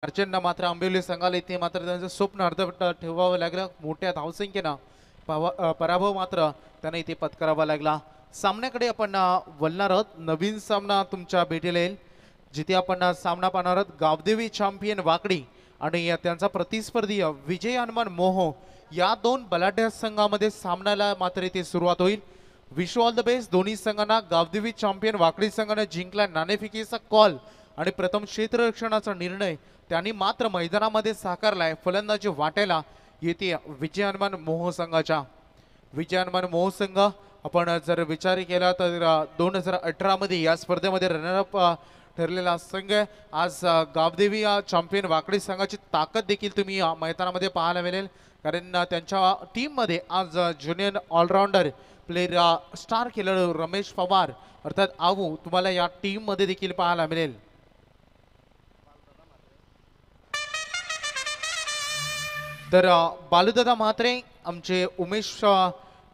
अर्चनला मात्र आंबिवली संघाला इथे मात्र त्यांचं स्वप्न अर्धवट ठेवावं लागलं. मोठ्या धावसंख्येनं पराभव मात्र त्यांना इथे पत्करावा लागला. सामन्याकडे आपण वळणार आहोत. नवीन सामना तुमच्या भेटीला येईल, जिथे आपण सामना पाहणार आहोत गावदेवी चॅम्पियन वाकडी आणि त्यांचा प्रतिस्पर्धी विजय हनुमान मोहो या दोन बलाढ्य संघामध्ये सामन्याला मात्र इथे सुरुवात होईल. विश ऑल द बेस्ट दोन्ही संघांना. गावदेवी चॅम्पियन वाकडी संघाने जिंकला नाणेफेकीचा कॉल आणि प्रथम क्षेत्ररक्षणाचा निर्णय त्यांनी मात्र मैदानामध्ये साकारलाय. फलंदाजी वाटायला येते विजय हनुमान मोह संघाच्या. विजय हनुमान मोह संघ आपण जर विचार केला तर 2018 मध्ये या स्पर्धेमध्ये रनरअप ठरलेला संघ. आज गावदेवी चॅम्पियन वाकडी संघाची ताकद देखील तुम्ही मैदानामध्ये पाहायला मिळेल, कारण त्यांच्या टीम मध्ये आज ज्युनियर ऑलराऊंडर प्लेयर स्टार खेळाडू रमेश पवार अर्थात आवू तुम्हाला या टीम मध्ये देखील पाहायला मिळेल. तर बालुदादा म्हात्रे आमचे उमेश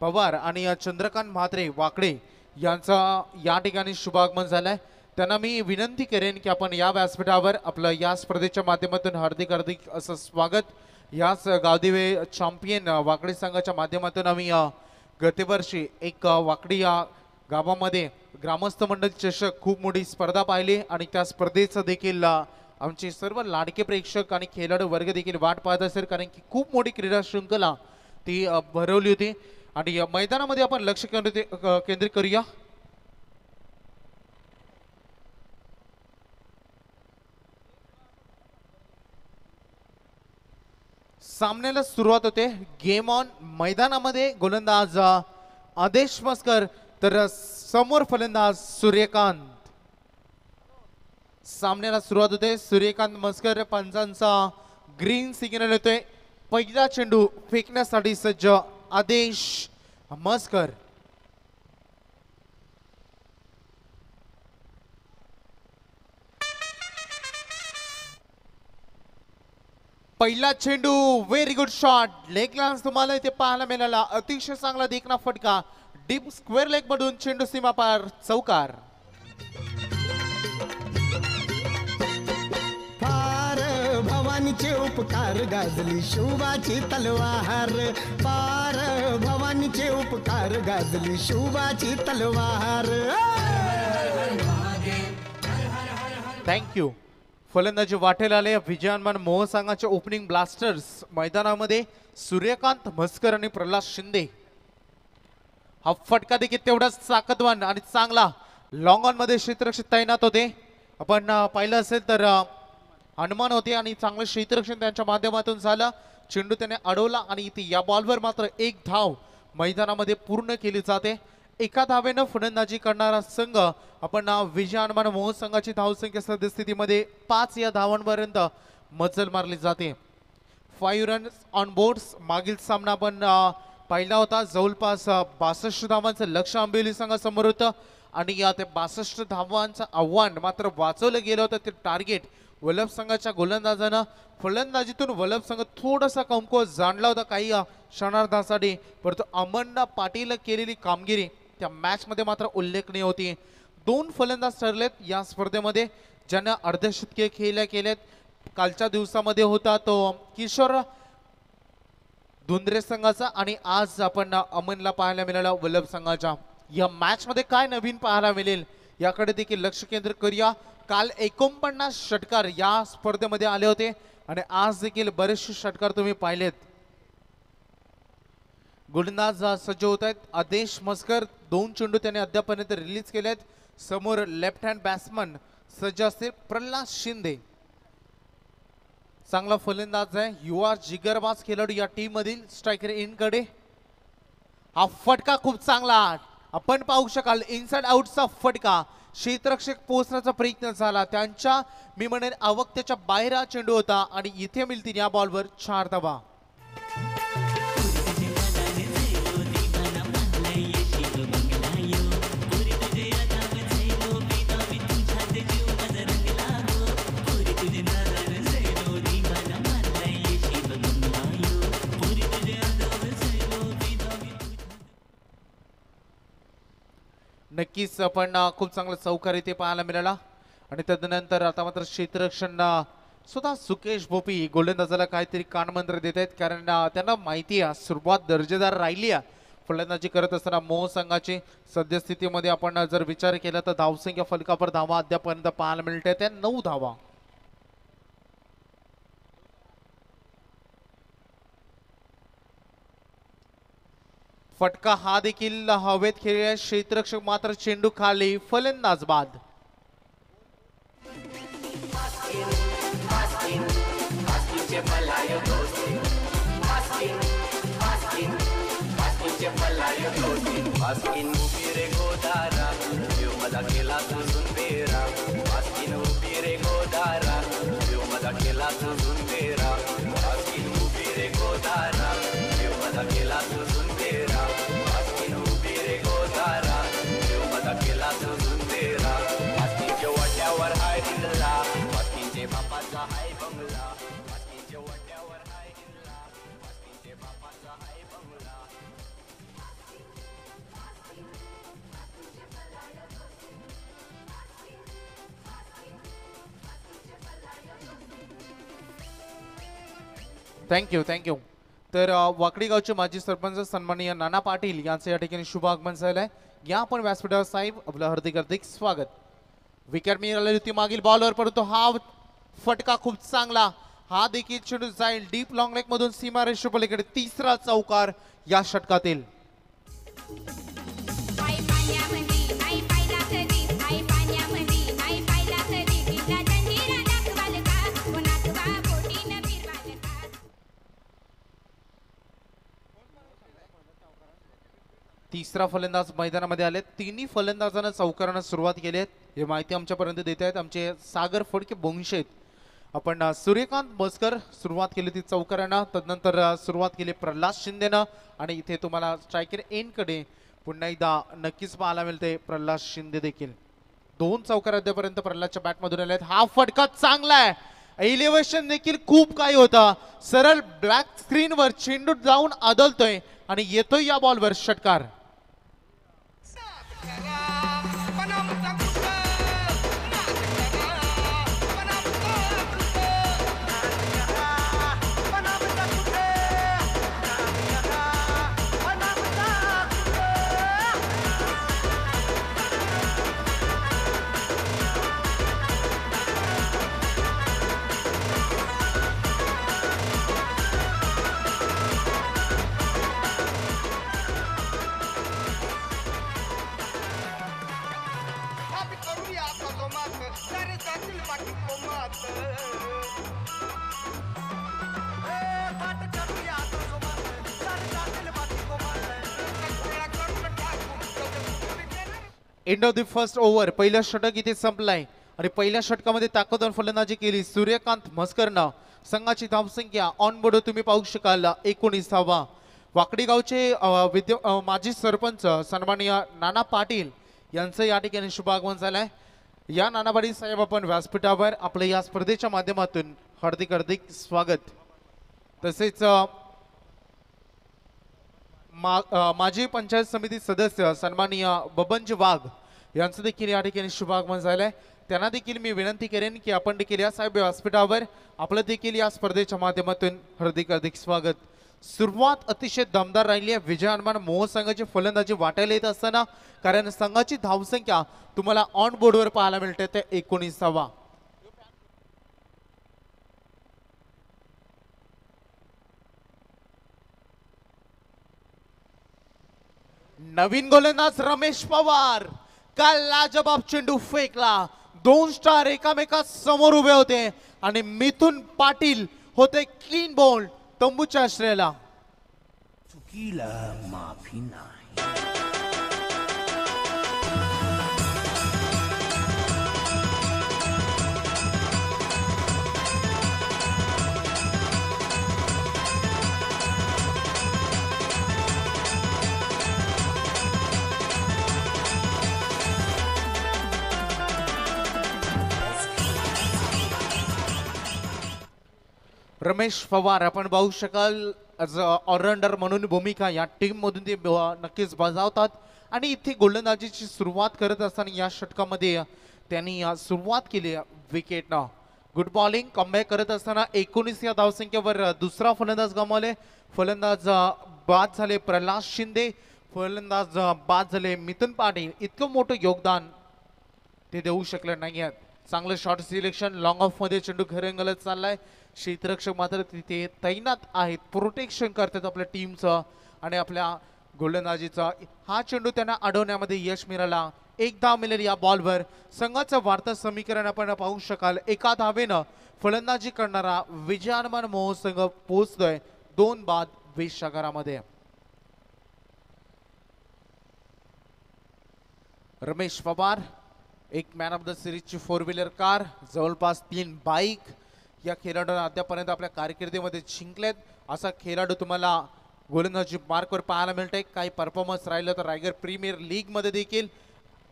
पवार आणि चंद्रकांत म्हात्रे वाकडे यांचा या ठिकाणी शुभागमन झालंय. त्यांना मी विनंती करेन की आपण या व्यासपीठावर आपलं या स्पर्धेच्या माध्यमातून हार्दिक हार्दिक असं स्वागत. याच गावदेवी चॅम्पियन वाकडी संघाच्या माध्यमातून आम्ही गतवर्षी एक वाकडी या गावामध्ये ग्रामस्थ मंडळ चषक खूप मोठी स्पर्धा पाहिली आणि त्या स्पर्धेचं देखील आमचे सर्व लाडके प्रेक्षक आणि खेळाडू वर्ग देखील वाट पाहत असेल, कारण की खूप मोठी क्रीडा शृंखला ती भरवली होती. आणि मैदानामध्ये आपण लक्ष केंद्रित करूया. सामन्याला सुरुवात होते. Game on. मैदानामध्ये गोलंदाज आदेश मस्कर तर समोर फलंदाज सूर्यकांत. सामन्याला सुरुवात होते. सूर्यकांत मस्कर पंचांचा ग्रीन सिग्नल येतोय. पहिला चेंडू फेकण्यासाठी सज्ज आदेश मस्कर. पहिला चेंडू very good shot. Leg glance तुम्हाला इथे पाहायला मिळाला. अतिशय चांगला देखना फटका. डीप स्क्वेअर लेग मधून चेंडू सीमा पार चौकार. भवानीचे उपकार गाजली शिवबाची तलवार. पार भवानीचे उपकार गाजली शिवबाची तलवार. थँक्यू. फलंदाजी वाटेला आले विजय हनुमान मोह संघाचे ओपनिंग ब्लास्टर्स. मैदानामध्ये सूर्यकांत मस्कर आणि प्रल्हाद शिंदे. हा फटका देखील तेवढाच ताकदवान आणि चांगला. लॉंग ऑन मध्ये क्षेत्ररक्षक तैनात होते. आपण पाहिलं असेल तर हनुमान होते आणि चांगलं क्षेत्ररक्षण त्यांच्या माध्यमातून झालं. चेंडू त्याने अडवला आणि इथे या बॉलवर मात्र एक धाव मैदानामध्ये पूर्ण केली जाते. एका धावेनं फलंदाजी करणारा संघ आपण विजय हनुमान मोह संघाची धावसंख्या सद्यस्थितीमध्ये 5 या धावांपर्यंत मजल मारली जाते. 5 रन्स ऑन बोर्ड्स. मागील सामना आपण पाहिला होता. जवळपास 62 धावांचं लक्ष आंबिवली संघासमोर होतं आणि या 62 धावांचं आव्हान मात्र वाचवलं गेलं होतं. ते टार्गेट वल्लभ संघाच्या गोलंदाजानं फलंदाजीतून वल्लभ संघ थोडासा कमकुवत जाणला होता काही क्षणार्धासाठी, परंतु अमन पाटील केलेली कामगिरी त्या मॅच मध्ये मात्र उल्लेखनीय होती. 2 फलंदाज ठरलेत या स्पर्धेमध्ये ज्यांना अर्धशतके केलेत. कालच्या दिवसामध्ये होता तो किशोर धुंद्रे संघाचा आणि आज आपण अमनला पाहायला मिळाला वल्लभ संघाच्या. या मॅच मध्ये काय नवीन पाहायला मिळेल याकडे देखील लक्ष केंद्रित करूया. काल 49 षटकार या स्पर्धेमध्ये आले होते आणि आज देखील बरेचसे षटकार तुम्ही पाहिलेत. गोलंदाज सज्ज होत आहेत. आदेश मस्कर 2 चेंडू त्याने अद्यापर्यंत रिलीज केलेत. समोर लेफ्ट हँड बॅट्समन सज्ज असतील प्रल्हाद शिंदे. चांगला फलंदाज आहे. युवा जिगरबाज खेळाडू या टीम मधील. स्ट्रायकर इन कडे हा फटका खूप चांगला आपण पाहू शकाल. इनसाइड आउटचा फटका. क्षेत्ररक्षक पोहोचण्याचा प्रयत्न झाला. त्यांच्या मी म्हणेन आवक्त्याच्या बाहेर हा चेंडू होता आणि इथे मिळतील या बॉलवर 4 धावा. नक्कीच आपण खूप चांगला चौकार इथे पाहायला मिळाला आणि तदनंतर आता मात्र क्षेत्ररक्षण स्वतः सुकेश भोपी गोलंदाजाला काहीतरी कानमंत्र देत आहेत, कारण त्यांना माहिती आहे सुरुवात दर्जेदार राहिली आहे. फलंदाजी करत असताना मोह संघाची सद्यस्थितीमध्ये आपण जर विचार केला तर धावसंख्या फलकावर धावा अद्यापर्यंत पाहायला मिळते त्या 9 धावा. फटका हा देखील हवेत खेळलेला क्षेत्ररक्षक मात्र चेंडू खाली, फलंदाज बाद. Maskin upire godara, eu madakela tuzunbera. Maskin upire godara, eu madakela tuzunbera. Maskin upire godara, eu madakela tuzunbera. Maskin upire godara, eu madakela tuzunbera. Maskin je वाट्यावर हाय हिंदला, maskin je बापाचा हाय बंगला. Maskin je वाट्यावर हाय हिंदला, maskin je बापाचा हाय बंगला. Thank you. तर वाकडी गावचे माजी सरपंच सन्माननीय नाना पाटील यांचं या ठिकाणी शुभ आगमन झालं आहे. या आपण व्यासपीठावर साहेब आपलं हार्दिक स्वागत. विकेट मिळाली होती मागील बॉलवर, परंतु हा फटका खूप चांगला, हा देखील चेंडू जाईल डीप लॉंग लेग मधून सीमारेषे पलीकडे. तिसरा चौकार या षटकातील. तिसरा फलंदाज मैदानामध्ये आले. तिन्ही फलंदाजांना चौकारांना सुरुवात केली आहे, हे माहिती आमच्यापर्यंत देत आहेत आमचे सागर फडके बोंगशेत. आपण सूर्यकांत मस्कर सुरुवात केली ती चौकारांना, तदनंतर सुरुवात केली प्रल्हाद शिंदेनं, आणि इथे तुम्हाला स्ट्रायकर एंडकडे पुन्हा एकदा नक्कीच पाहायला मिळते प्रल्हाद शिंदे देखील. 2 चौकार अद्यापर्यंत प्रल्हादच्या बॅटमधून आले आहेत. हा फटका चांगला आहे, एलिव्हेशन देखील खूप काही होता. सरळ ब्लॅक स्क्रीनवर चेंडू जाऊन आदळतोय आणि येतोय या बॉलवर षटकार. End of the first over. पहिलं षटक इथे संपलाय आणि पहिल्या षटकामध्ये ताकदवान फलंदाजी केली सूर्यकांत म्हस्करनं. संघाची धावसंख्या ऑन बोर्ड तुम्ही पाहू शकाल 19 धावा. वाकडी गावचे माजी सरपंच सन्माननीय नाना पाटील यांचं या ठिकाणी शुभागमन झालंय. या नाना पाटील साहेब आपण व्यासपीठावर आपल्या या स्पर्धेच्या माध्यमातून हार्दिक स्वागत. तसेच माजी पंचायत समिती सदस्य सन्माननीय बबनजी वाघ यांचं देखील या ठिकाणी शुभागमन झालंय. त्यांना देखील मी विनंती करेन की आपण देखील या साहेब व्यासपीठावर आपलं देखील या स्पर्धेच्या माध्यमातून हार्दिक स्वागत. सुरुवात अतिशय दमदार राहिली आहे. विजय हनुमान मोह संघाची फलंदाजी वाटायला येत असताना, कारण संघाची धावसंख्या तुम्हाला ऑन बोर्डवर पाहायला मिळते ते 19 धावा. नवीन गोलंदाज रमेश पवार, काल लाजबाब चेंडू फेकला. 2 स्टार एकामेका समोर उभे होते आणि मिथुन पाटील होते क्लीन बॉल तंबूच्या आश्रयाला. चुकीला माफी नाही. रमेश पवार आपण पाहू शकाल ऑलराउंडर म्हणून भूमिका या टीम मधून ते नक्कीच बजावतात. आणि इथे गोलंदाजीची सुरुवात करत असताना या षटकामध्ये त्यांनी सुरुवात केली विकेटनं. गुड बॉलिंग कमबॅक करत असताना 19 या धावसंख्येवर दुसरा फलंदाज गमावले. फलंदाज बाद झाले प्रल्हाद शिंदे, फलंदाज बाद झाले मिथुन पाटील. इतकं मोठं योगदान ते देऊ शकले नाही आहेत. चांगलं शॉट सिलेक्शन, लॉंग ऑफ मध्ये चेंडू घरंगलत चाललाय. क्षेत्ररक्षक मात्र तिथे तैनात आहेत, प्रोटेक्शन करतात आपल्या टीमचं आणि आपल्या गोलंदाजीचा. हा चेंडू त्यांना अडवण्यामध्ये यश मिळाला. एक धाव मिळेल या बॉलवर. संघाचं वार्ता समीकरण आपण पाहू शकाल. एका धावेनं फलंदाजी करणारा विजयानमान मोह संघ पोहोचतोय 2 बाद 20 षटकारामध्ये. रमेश पवार एक मॅन ऑफ द सिरीजची 4 व्हीलर कार, जवळपास 3 बाईक या खेळाडूंना अद्यापर्यंत आपल्या कारकिर्दीमध्ये जिंकलेत. असा खेळाडू तुम्हाला गोलंदाजी मार्कवर पाहायला मिळते. काही परफॉर्मन्स राहिलं तर रायगड प्रीमियर लीग मध्ये देखील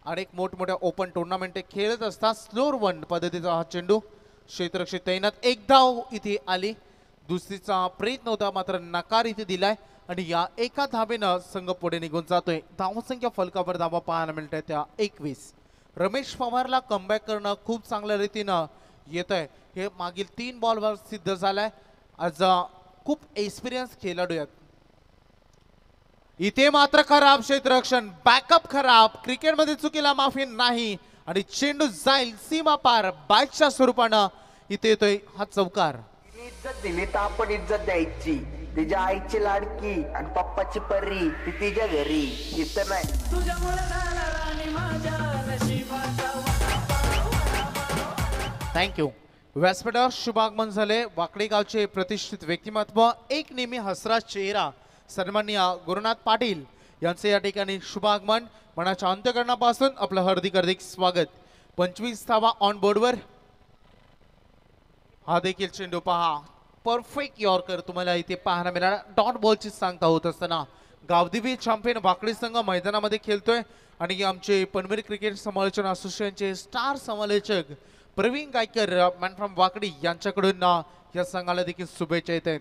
अनेक मोठमोठ्या ओपन टुर्नामेंट खेळत असतात. स्लोअर वन पद्धतीचा हा चेंडू, क्षेत्ररक्षक तैनात. एक धाव इथे आली, दुसरीचा प्रयत्न होता मात्र नकार इथे दिलाय आणि या एका धावेनं संघ पुढे निघून जातोय. धावसंख्या फलकावर धावा पाहायला मिळते त्या 21. रमेश पवारला कमबॅक करणं खूप चांगल्या रीतीनं येत आहे. हे मागील 3 बॉलवर सिद्ध झालाय. आज खूप एक्सपिरियन्स खेळाडू आहेत. इथे मात्र खराब क्षेत्ररक्षण, बॅकअप खराब. क्रिकेटमध्ये चुकीला माफी नाही आणि चेंडू जाईल सीमा पार. बाईकच्या स्वरूपानं इथे येतोय हा चौकार. इज्जत दिली तर आपण इज्जत द्यायची. तिच्या आईची लाडकी आणि पप्पाची परी ती तिच्या घरी इथं नाही. थँक्यू. व्यासपीठावर शुभागमन झाले. वाकडी गावचे प्रतिष्ठित व्यक्तिमत्व, एक नेहमी हसरा चेहरा सन्माननीय गुरुनाथ पाटील यांचे या ठिकाणी शुभागमन. मनाच्या अंतःकरणापासून आपलं हार्दिक स्वागत. 25 धावा ऑन बोर्डवर. हा देखील चेंडू पहा, परफेक्ट यॉर्कर तुम्हाला इथे पाहायला मिळाला. डॉट बॉलची सांगता होत असताना गावदेवी चॅम्पियन वाकडी संघ मैदानामध्ये खेळतोय आणि आमचे पनवेल क्रिकेट समालोचन असोसिएशनचे स्टार समालोचक प्रवीण गायकर मॅन फ्रॉम वाकडी यांच्याकडून या संघाला देखील शुभेच्छा येत आहेत.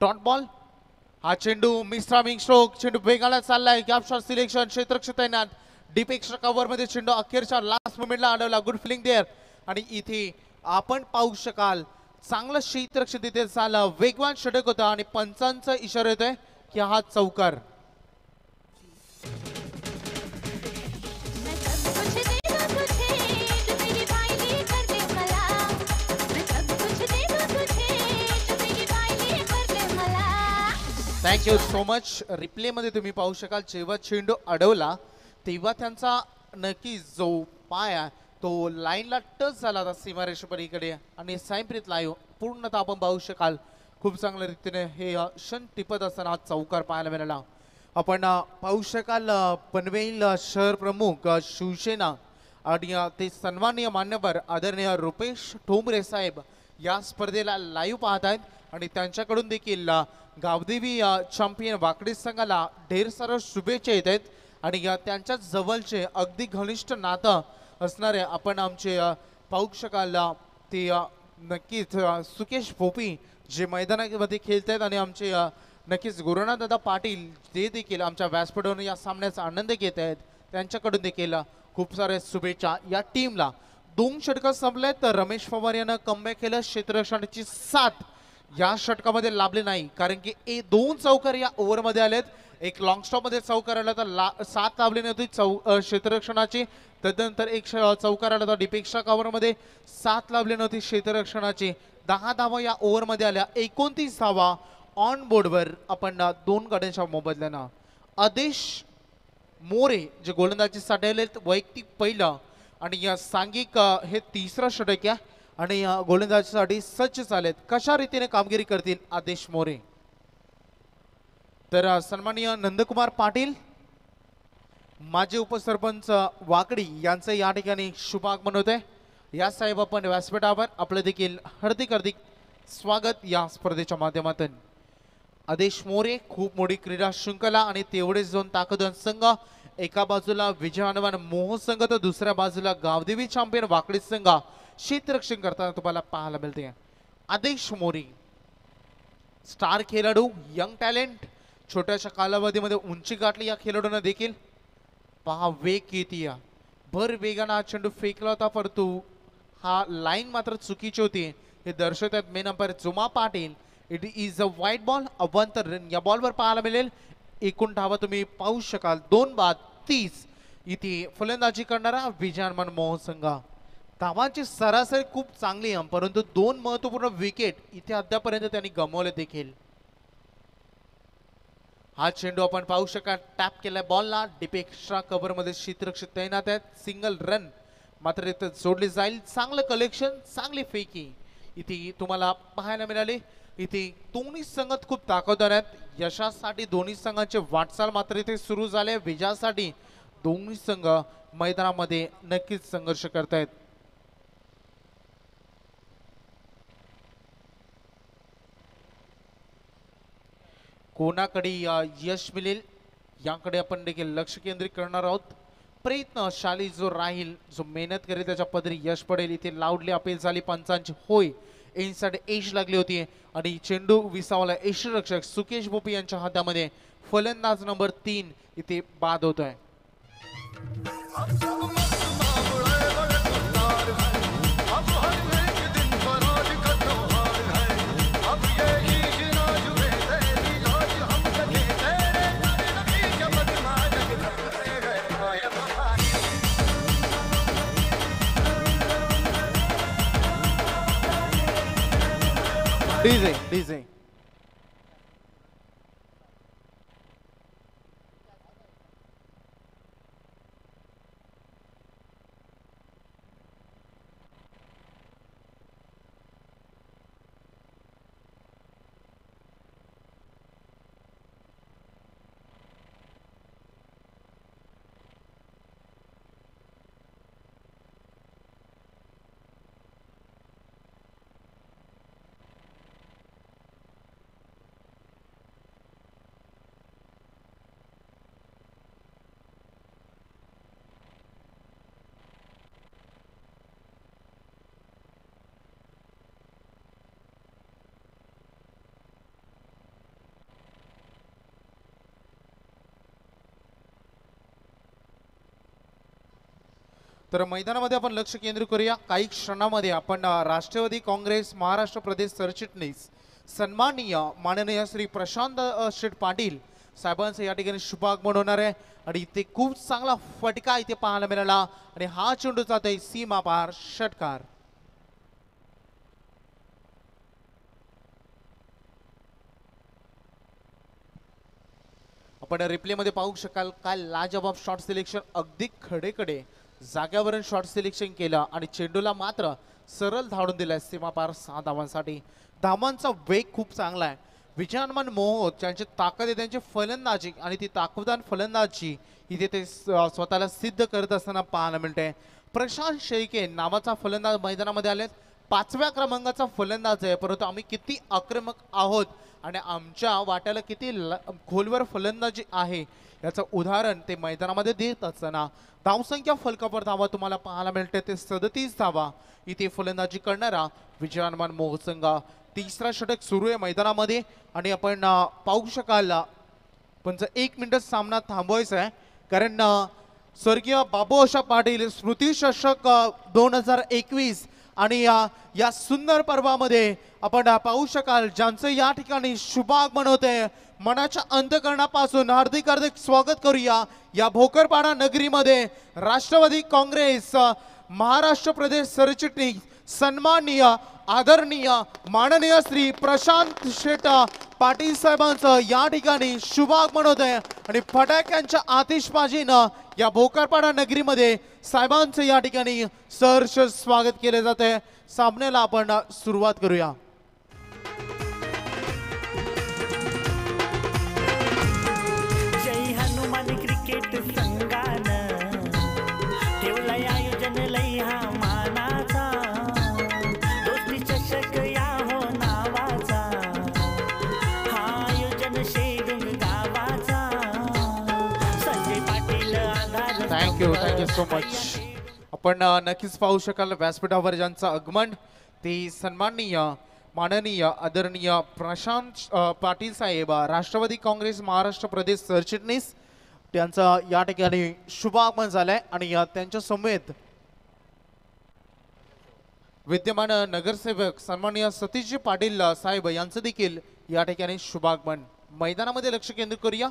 डॉट बॉल, हा चेंडू मिस्ट्रामिंग स्ट्रोक, चेंडू वेगाला चाललाय. गॅप शॉट सिलेक्शन, क्षेत्ररक्षक तैनात. डीप एक्स्ट्रा कव्हर मध्ये चेंडू अखेरच्या लास्ट मोमेंटला अडवला. गुड फिलिंग देअर आणि इथे आपण पाहू शकाल चांगलं क्षेत्ररक्षक तिथे झालं. वेगवान षटक होता आणि पंचांचा इशारा येतोय की हा चौकार. Thank you so much. रिप्ले मध्ये तुम्ही पाहू शकाल जेव्हा चेंडू अडवला तेव्हा त्यांचा नक्की जो पाय आहे तो लाईनला टच झाला होता सीमारेषेपलीकडे आणि सायंप्रीत लाईव्ह पूर्णतः आपण पाहू शकाल. खूप चांगल्या रीतीने हे क्षण टिपत असताना हा चौकार पाहायला मिळाला. आपण पाहू शकाल पनवेल शहर प्रमुख शिवसेना आणि ते सन्माननीय मान्यवर आदरणीय रुपेश ठोंबरे साहेब या स्पर्धेला लाईव्ह पाहत आहेत आणि त्यांच्याकडून देखील गावदेवी चॅम्पियन वाकडी संघाला ढेर साऱ्या शुभेच्छा येत आहेत आणि त्यांच्या जवळचे अगदी घनिष्ठ नातं असणारे आपण आमचे पाहू शकाल ते नक्कीच सुकेश भोपी जे मैदानामध्ये खेळत आहेत आणि आमचे नक्कीच गुरुनाथ दादा पाटील ते देखील आमच्या व्यासपीठावरून या सामन्याचा आनंद घेत आहेत. त्यांच्याकडून देखील खूप साऱ्या शुभेच्छा या टीमला. 2 षटकं संपले तर रमेश पवार यानं कमबॅक केलं. क्षेत्ररक्षणाची 7 या षटकामध्ये लाभले नाही कारण की 2 चौकार या ओव्हरमध्ये आलेत. एक लॉंग स्टॉप मध्ये चौकार आला तर 7 लाभली नव्हती क्षेत्ररक्षणाची. तदनंतर एक चौकार आला तर डिपेक्षा कव्हर मध्ये 7 लाभली नव्हती क्षेत्ररक्षणाची. 10 धावा या ओव्हरमध्ये आल्या. 29 धावा ऑन बोर्डवर. आपण 2 गड्यांच्या मोबदल्यानं आदेश मोरे जे गोलंदाजीसाठी आलेत वैयक्तिक पहिलं आणि या सांघिक हे 3रं षटक आहे आणि गोलंदाजीसाठी सज्ज झालेत. कशा रीतीने कामगिरी करतील आदेश मोरे. तर सन्माननीय नंदकुमार पाटील माजी उपसरपंच वाकडी यांचं या ठिकाणी शुभागमन होते. या साहेब आपण व्यासपीठावर आपलं देखील हार्दिक स्वागत या स्पर्धेच्या माध्यमातून. आदेश मोरे खूप मोठी क्रीडा शृंखला आणि तेवढेच 2 ताकदवान संघ. एका बाजूला विजयानवान मोह संघ तर दुसऱ्या बाजूला गावदेवी चॅम्पियन वाकडी संघ क्षेत्ररक्षण करताना तुम्हाला पाहायला मिळते. आदेश मोरे स्टार खेळाडू, यंग टॅलेंट, छोट्याशा कालावधीमध्ये उंची गाठली या खेळाडूंना देखील. पहा वेग किती भर वेगानं हा चेंडू फेकला होता परंतु हा लाईन मात्र चुकीची होती हे दर्शवतात मेन अंपायर जुमा पाटील. इट इज अ वाईट बॉल, अ 1 रन या बॉलवर पाहायला मिळेल. एकूण धावा तुम्ही पाहू शकाल 2 बाद 30. इथे फलंदाजी करणारा विजयमान मोहन संघ. धावांची सरासरी खूप चांगली आहे, परंतु 2 महत्वपूर्ण विकेट इथे अद्यापर्यंत त्यांनी गमावले देखील. हा चेंडू आपण पाहू शकाल टॅप केलाय बॉलला. डीप एक्स्ट्रा कव्हर मध्ये क्षेत्ररक्षक तैनात आहेत. सिंगल रन मात्र इथे जोडली जाईल. चांगलं कलेक्शन, चांगली फेकी इथे तुम्हाला पाहायला मिळाली. इथे दोन्ही संघ खूप ताकदवार आहेत. यशासाठी दोन्ही संघांचे वाटचाल मात्र इथे सुरू झाले. विजयासाठी दोन्ही संघ मैदानामध्ये नक्कीच संघर्ष करतायत. कोणाकडे यश मिळेल याकडे आपण देखील लक्ष केंद्रित करणार आहोत. प्रयत्नशाली जो राहील, जो मेहनत करेल त्याच्या पदरी यश पडेल. इथे लाऊडली अपील झाली पंचांची. होय, इनसाइड एज लागली होती आणि चेंडू विसावला यष्टिरक्षक सुकेश भोपी यांच्या हातामध्ये. फलंदाज नंबर 3 इथे बाद होतोय. डीजे डीजे तर मैदानामध्ये आपण लक्ष केंद्रित करूया. काही क्षणामध्ये आपण राष्ट्रवादी काँग्रेस महाराष्ट्र प्रदेश सरचिटणीस सन्माननीय माननीय श्री प्रशांत शेठ पाटील साहेबांचं या ठिकाणी शुभागमन होणार आहे. आणि इथे खूप चांगला फटका इथे पाहायला मिळाला आणि हा चेंडू जातोय सीमा पार षटकार. आपण रिप्ले मध्ये पाहू शकाल काय लाजवाब शॉट सिलेक्शन. अगदी खडेकडे जाग्यावरून शॉट सिलेक्शन केलं आणि चेंडूला मात्र सरळ धाडून दिलाय सीमा पार 6 धावांसाठी. धावांचा वेग खूप चांगला आहे. विजयमान मोहन त्यांची ताकद आहे, त्यांची फलंदाजी आणि ती ताकदवान फलंदाजी इथे ते स्वतःला सिद्ध करत असताना पाहायला मिळते. प्रशांत शेळके नावाचा फलंदाज मैदानामध्ये आलेत. 5व्या क्रमांकाचा फलंदाज आहे, परंतु आम्ही किती आक्रमक आहोत आणि आमच्या वाट्याला किती खोलवर फलंदाजी आहे याचं उदाहरण ते मैदानामध्ये देत असताना धावसंख्या फलकावर धावा तुम्हाला पाहायला मिळते. ते 37 धावा इथे फलंदाजी करणारा विजयमान मोहन संघ. तिसरा षटक सुरू आहे मैदानामध्ये आणि आपण पाहू शकाल पण 1 मिनिट सामना थांबवायचा आहे कारण स्वर्गीय बाबूशा पाटील स्मृती चषक 2021 आणि या सुंदर पर्वामध्ये आपण पाहू शकाल ज्यांचं या ठिकाणी शुभागमन होते. मनाच्या अंतःकरणापासून हार्दिक हार्दिक स्वागत करूया या भोकरपाडा नगरीमध्ये. राष्ट्रवादी काँग्रेस महाराष्ट्र प्रदेश सरचिटणीस सन्माननीय आदरणीय माननीय श्री प्रशांत शेठ पाटील साहेबांचं या ठिकाणी शुभागमन होत आहे आणि फटाक्यांच्या आतिषबाजीनं या भोकरपाडा नगरीमध्ये साहेबांचं या ठिकाणी सहर्ष स्वागत केले जात आहे. सामन्याला आपण सुरुवात करूया. जय हनुमान क्रिकेट संघानं ठेवलंय आयोजन लई हा मानाचा. दोस्ती चषक या हो नावाचा. हा आयोजन शेडून गावाचा. संजय पाटील आधार. Thank you so much. आपण नक्कीच पाहू शकाल व्यासपीठावर ज्यांचं आगमन ते सन्माननीय माननीय आदरणीय प्रशांत पाटील साहेब राष्ट्रवादी काँग्रेस महाराष्ट्र प्रदेश सरचिटणीस त्यांचं या ठिकाणी शुभागमन झालंय आणि त्यांच्या समेत विद्यमान नगरसेवक सन्माननीय सतीशजी पाटील साहेब यांचं देखील या ठिकाणी शुभागमन. मैदानामध्ये लक्ष केंद्रित करूया.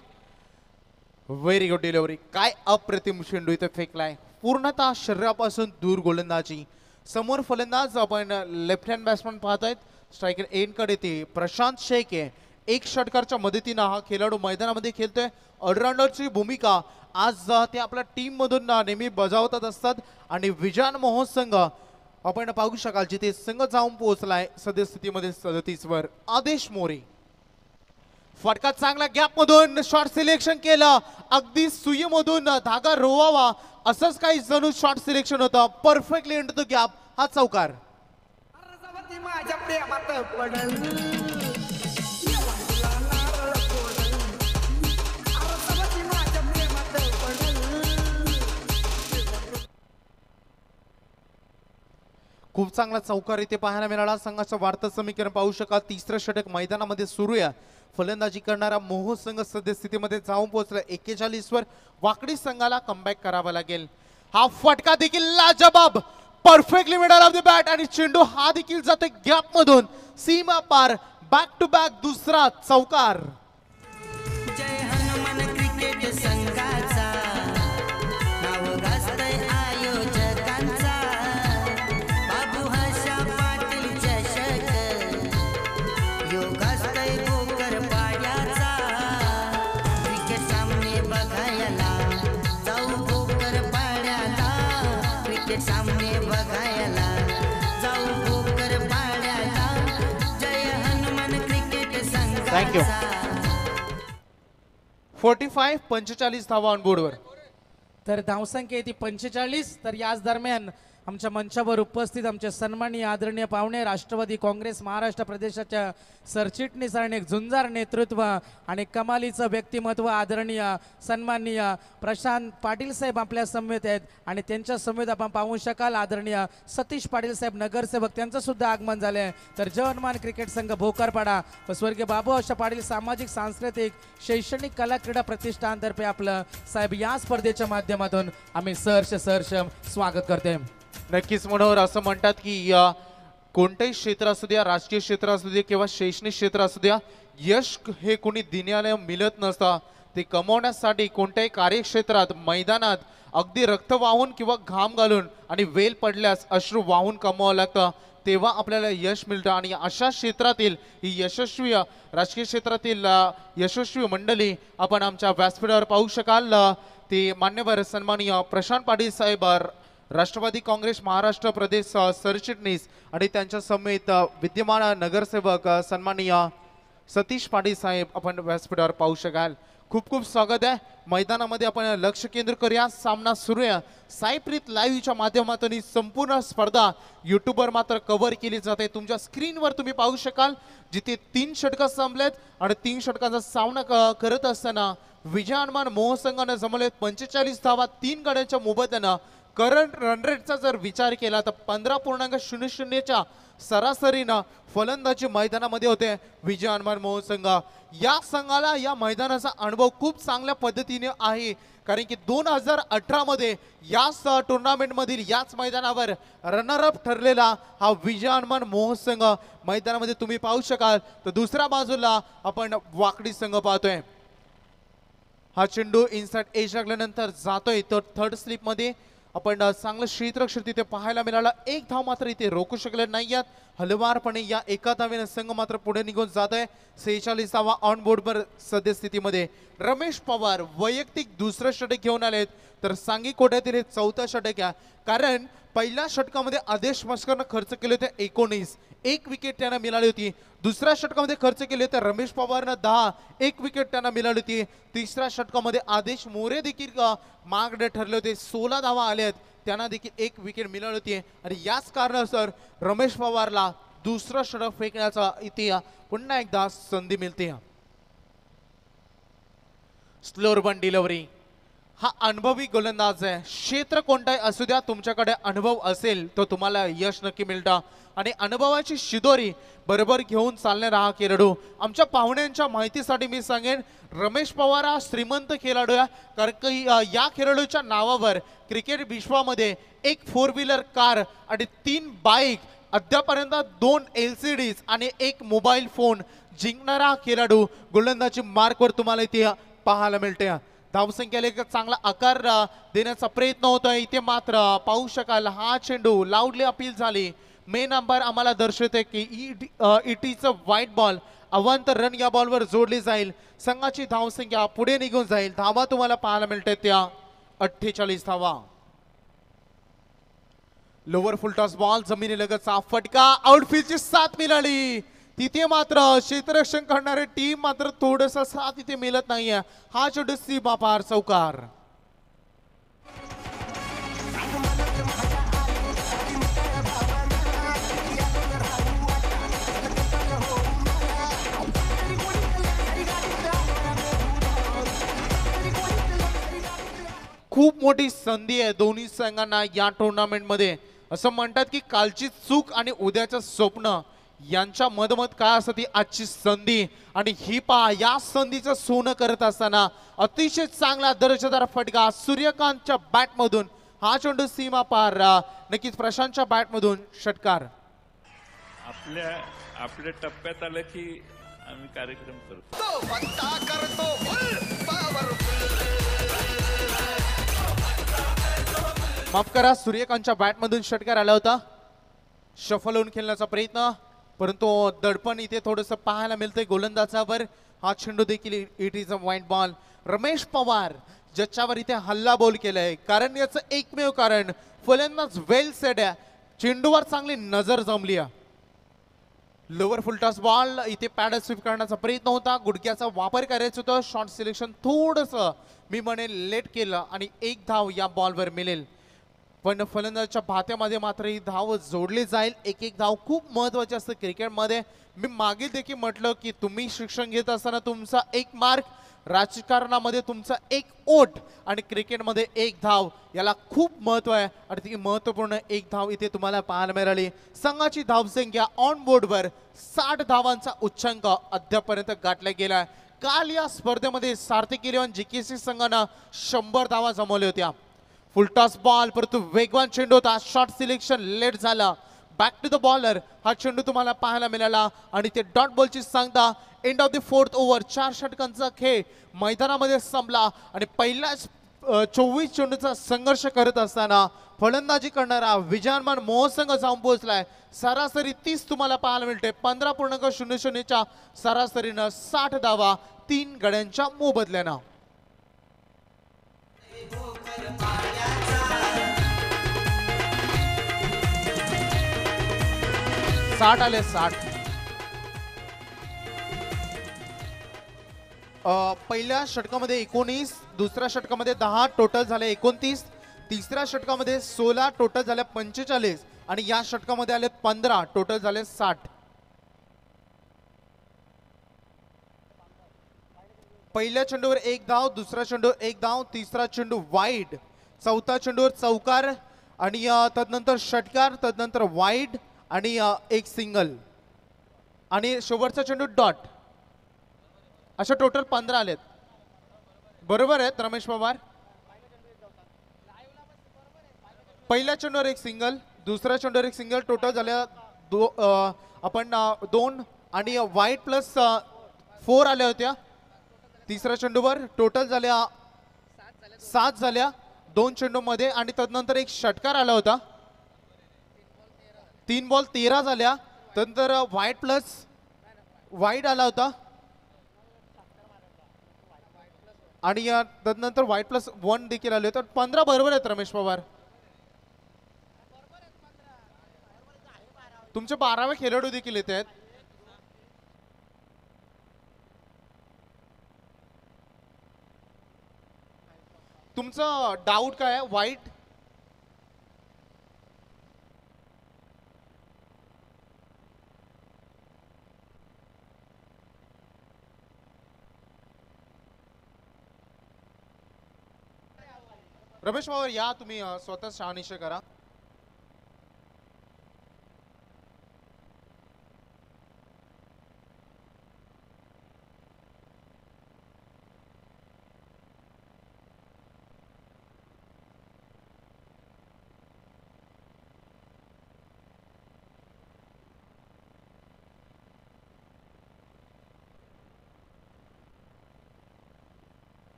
Very good delivery. काय अप्रतिम चेंडू इथे फेकलाय. पूर्णतः शरीरापासून दूर गोलंदाजी. समोर फलंदाज आपण लेफ्ट हँड बॅट्समन पाहतायत. स्ट्रायकर एंड कडे ते प्रशांत शेख आहे. एक षटकारच्या मदतीनं हा खेळाडू मैदानामध्ये खेळतोय. ऑलराऊंडरची भूमिका आज ते आपल्या टीम मधून नेहमी बजावतात असतात आणि विजयान महोत्संघ आपण पाहू शकाल जिथे संघ जाऊन पोहोचलाय सद्यस्थितीमध्ये 37 वर. आदेश मोरे फटका चांगला गॅप मधून शॉट सिलेक्शन केलं. अगदी सुईमधून धागा रोवावा असंच काही जणू शॉट सिलेक्शन होतं. Perfectly into the gap. हा चौकार. माझ्या प्रेमात पडल खूप चांगला चौकार इथे पाहायला मिळाला. संघाचं वाढतं समीकरण पाहू शकाल. तिसरं षटक मैदानामध्ये सुरू आहे. फलंदाजी करणारा मोह संघ सद्यस्थितीमध्ये जाऊन पोहोचला 41 वर. वाकडी संघाला कमबॅक करावा लागेल. हा फटका देखील लाजबाब. Perfectly middle of the bat आणि चेंडू हा देखील जातोय गॅप मधून सीमा पार. बॅक टू बॅक दुसरा चौकार. जय हनुमान क्रिकेट संघाचा नाव गाजतंय आयोजकांचा. बाबू हर्षा पाटील चषक यो गाजतंय भोकर पाड्याचा. क्रिकेट सामने बघायला जाऊ भोकर पाड्याला. क्रिकेट सामने बघायला जाऊ भोकर पाड्याला. जय हनुमान क्रिकेट Thank you. संघाचा. 45 धावा ऑन बोर्डवर. तर धावसंख्या येते 45. तर याच दरम्यान आमच्या मंचावर उपस्थित आमचे सन्माननीय आदरणीय पाहुणे राष्ट्रवादी काँग्रेस महाराष्ट्र प्रदेशाच्या सरचिटणीस आणि एक झुंजार नेतृत्व आणि कमालीचं व्यक्तिमत्व आदरणीय सन्माननीय प्रशांत पाटील साहेब आपल्या समवेत आहेत आणि त्यांच्या समवेत आपण पाहू शकाल आदरणीय सतीश पाटील साहेब नगरसेवक त्यांचं सुद्धा आगमन झाले आहे. तर जवानमान क्रिकेट संघ भोकरपाडा व स्वर्गीय बाबू हर्षा पाटील सामाजिक सांस्कृतिक शैक्षणिक कला क्रीडा प्रतिष्ठानतर्फे आपलं साहेब या स्पर्धेच्या माध्यमातून आम्ही सहर्ष स्वागत करते. नक्कीच मनोहर असं म्हणतात की कोणतेही क्षेत्र असू द्या, राजकीय क्षेत्र असू द्या किंवा शैक्षणिक क्षेत्र असू द्या, यश हे कोणी दिण्याला मिळत नसतं. ते कमवण्यासाठी कोणत्याही कार्यक्षेत्रात मैदानात अगदी रक्त वाहून किंवा घाम घालून आणि वेल पडल्यास अश्रू वाहून कमवावं लागतं. तेव्हा आपल्याला यश मिळतं आणि अशा क्षेत्रातील ही यशस्वी राजकीय क्षेत्रातील यशस्वी मंडळी आपण आमच्या व्यासपीठावर पाहू शकाल. ते मान्यवर सन्माननीय प्रशांत पाटील साहेब राष्ट्रवादी काँग्रेस महाराष्ट्र प्रदेश सरचिटणीस आणि त्यांच्या समेत विद्यमान नगरसेवक सन्माननीय सतीश पाटील साहेब आपण व्यासपीठावर पाहू शकाल. खूप खूप स्वागत आहे. मैदानामध्ये आपण लक्ष केंद्रित करूया. सामना सुरू आहे. साईप्रीत लाईव्हच्या माध्यमातून ही संपूर्ण स्पर्धा युट्यूबवर मात्र कव्हर केली जाते. तुमच्या स्क्रीनवर तुम्ही पाहू शकाल जिथे 3 षटकं संपलेत आणि 3 षटकांचा सामना करत असताना विजयानमान मोहसंघानं जमवलेत 45 धावा 3 गड्यांच्या मोबदल्यानं. करंट रन रेटचा जर विचार केला तर 15.00च्या सरासरीनं फलंदाजी मैदानामध्ये होते विजयानमान मोहसंघ. या संघाला या मैदानाचा अनुभव खूप चांगल्या पद्धतीने आहे कारण की 2018 मध्ये याच टुर्नामेंटमधील याच मैदानावर रनरअप ठरलेला हा विजयानमान मोहसंघ मैदानामध्ये तुम्ही पाहू शकाल. तर दुसऱ्या बाजूला आपण वाकडी संघ पाहतोय. हा चेंडू इनसाइड एज लागल्यानंतर जातोय तर थर्ड स्लिप मध्ये आपण चांगलं क्षेत्ररक्षण तिथे पाहायला मिळालं. एक धाव मात्र इथे रोखू शकले नाहीयेत. हलवारपणे या एका धावेने संघ मात्र पुढे निघून जात आहे. 46 धावा ऑन बोर्डवर सद्यस्थितीमध्ये. रमेश पवार वैयक्तिक दुसरं षटक घेऊन आलेत तर सांगी कोट्यातील हे 4थं षटक आहे कारण पहिल्या षटकामध्ये आदेश मस्करनं खर्च केले होते 19. 1 विकेट त्यांना मिळाली होती. दुसऱ्या षटकामध्ये खर्च केले तर रमेश पवारनं 10. 1 विकेट त्यांना मिळाली होती. तिसऱ्या षटकामध्ये आदेश मोरे देखील मागडे ठरले होते. 16 धावा आल्या आहेत. त्यांना देखील 1 विकेट मिळाली होती आणि याच कारणास्तव रमेश पवारला दुसरं षटक फेकण्याचा इथे पुन्हा एकदा संधी मिळते. स्लोअर बन डिलिव्हरी. हा अनुभवी गोलंदाज आहे. क्षेत्र कोणताही असू द्या तुमच्याकडे अनुभव असेल तर तुम्हाला यश नक्की मिळतं आणि अनुभवाची शिदोरी बरोबर घेऊन चालणारा हा खेळाडू. आमच्या पाहुण्यांच्या माहितीसाठी मी सांगेन रमेश पवार हा श्रीमंत खेळाडू आहे कारण की या खेळाडूच्या नावावर क्रिकेट विश्वामध्ये 1 4 व्हीलर कार आणि 3 बाईक अद्यापर्यंत 2 LCDs आणि एक मोबाईल फोन जिंकणारा खेळाडू गोलंदाजी मार्कवर तुम्हाला इथे पाहायला मिळते. धावसंख्येला एक चांगला आकार देण्याचा प्रयत्न होतोय इथे. मात्र पाहू शकाल हा चेंडू लाऊडली अपील झाली. मेन अंपायर आम्हाला दर्शवते की इटीचं व्हाईट बॉल अवांतर रन या बॉलवर जोडली जाईल. संघाची धावसंख्या पुढे निघून जाईल. धावा तुम्हाला पाहायला मिळते त्या 48 धावा. लोअर फुलटॉस बॉल जमिनीलगतचा फटका आउटफील्डची साथ मिळाली. तिथे मात्र क्षेत्ररक्षण करणारे टीम मात्र थोडस साथ तिथे मिळत नाहीये. हा चेंडू सीमा पार चौकार. खूप मोठी संधी आहे दोन्ही संघांना या टुर्नामेंट मध्ये. असं म्हणतात की कालची चूक आणि उद्याचं स्वप्न यांच्या मधमत काय असते आजची संधी. आणि ही पहा या संधीचं सोनं करत असताना अतिशय चांगला दर्जेदार फटका सूर्यकांतच्या बॅट मधून. हा चेंडू सीमा पार. नक्कीच प्रशांतच्या बॅट मधून षटकार. आपल्या टप्प्यात आलं की आम्ही कार्यक्रम करतो. माफ करा, सूर्यकांतच्या बॅट मधून षटकार आला होता. शफल होऊन खेळण्याचा प्रयत्न, परंतु दडपण इथे थोडंसं पाहायला मिळतंय गोलंदाजावर. हा चेंडू देखील it is a white ball. Ramesh Pawar ज्याच्यावर इथे हल्ला बोल केलाय, कारण याचं एकमेव कारण फलंदाज वेल सेट आहे. चेंडूवर चांगली नजर जमली आहे. लोअर फुलटॉस बॉल इथे पॅडल स्वीप करण्याचा प्रयत्न होता. गुडघ्याचा वापर करायचा होता. शॉर्ट सिलेक्शन थोडस मी म्हणेल लेट केलं आणि एक धाव या बॉलवर मिळेल. पण फलंदाजाच्या भात्यामध्ये मात्र ही धाव जोडली जाईल. एक एक धाव खूप महत्वाची असते क्रिकेटमध्ये. मी मागील देखील म्हटलं की तुम्ही शिक्षण घेत असताना तुमचा एक मार्क, राजकारणामध्ये तुमचा एक ओट आणि क्रिकेटमध्ये एक धाव याला खूप महत्व आहे. आणि ती महत्वपूर्ण एक धाव इथे तुम्हाला पाहायला मिळाली. संघाची धावसंख्या ऑन बोर्डवर 60 धावांचा उच्चांक अद्यापर्यंत गाठला गेलाय. काल या स्पर्धेमध्ये सार्थक इलेव्हन जीकेसी संघानं 100 धावा जमवल्या होत्या. फुलटॉस बॉल, परंतु वेगवान चेंडू होता. शॉर्ट सिलेक्शन लेट झाला. बॅक टू द बॉलर हा चेंडू तुम्हाला पाहायला मिळाला आणि ते डॉट बॉलची सांगता. End of the 4th over. 4 षटकांचा खेळ मैदानामध्ये संपला आणि पहिल्याच 24 चेंडूचा संघर्ष करत असताना फलंदाजी करणारा विजयमान मोहसंघ जाऊन पोहोचलाय. सरासरी 30 तुम्हाला पाहायला मिळते. 15.00च्या सरासरीनं 60 धावा 3 गड्यांच्या मोबदल्यानं. 60 आले 60. पहिल्या षटकामध्ये 19, दुसऱ्या षटकामध्ये 10 टोटल झाले 29, तिसऱ्या षटकामध्ये 16 टोटल झाले 45 आणि या षटकामध्ये आले 15 टोटल झाले 60. पहिल्या चेंडूवर एक धाव, दुसरा चेंडू एक धाव, तिसरा चेंडू वाईड, चौथा चेंडूवर चौकार आणि तदनंतर षटकार, तदनंतर वाईड आणि एक सिंगल आणि शेवटचा चेंडू डॉट. अशा टोटल 15 आलेत. बरोबर आहेत रमेश पवार. पहिल्या चेंडूवर एक सिंगल, दुसऱ्या चेंडूवर एक सिंगल, टोटल झाल्या आपण 2 आणि वाईट प्लस 4 आल्या होत्या. तिसऱ्या चेंडूवर टोटल झाल्या 7 झाल्या 2 चेंडू मध्ये आणि तदनंतर एक षटकार आला होता. 3 बॉल 13 झाल्या. तदनंतर वाईट प्लस वाईड आला होता आणि तदनंतर वाईट प्लस 1 देखील आले होते. 15 बरोबर आहेत रमेश पवार. तुमचे 12वे खेळाडू देखील येत आहेत. तुमचं डाऊट काय आहे? वाईट रमेश पवार या, तुम्ही स्वतः शहानिशा करा.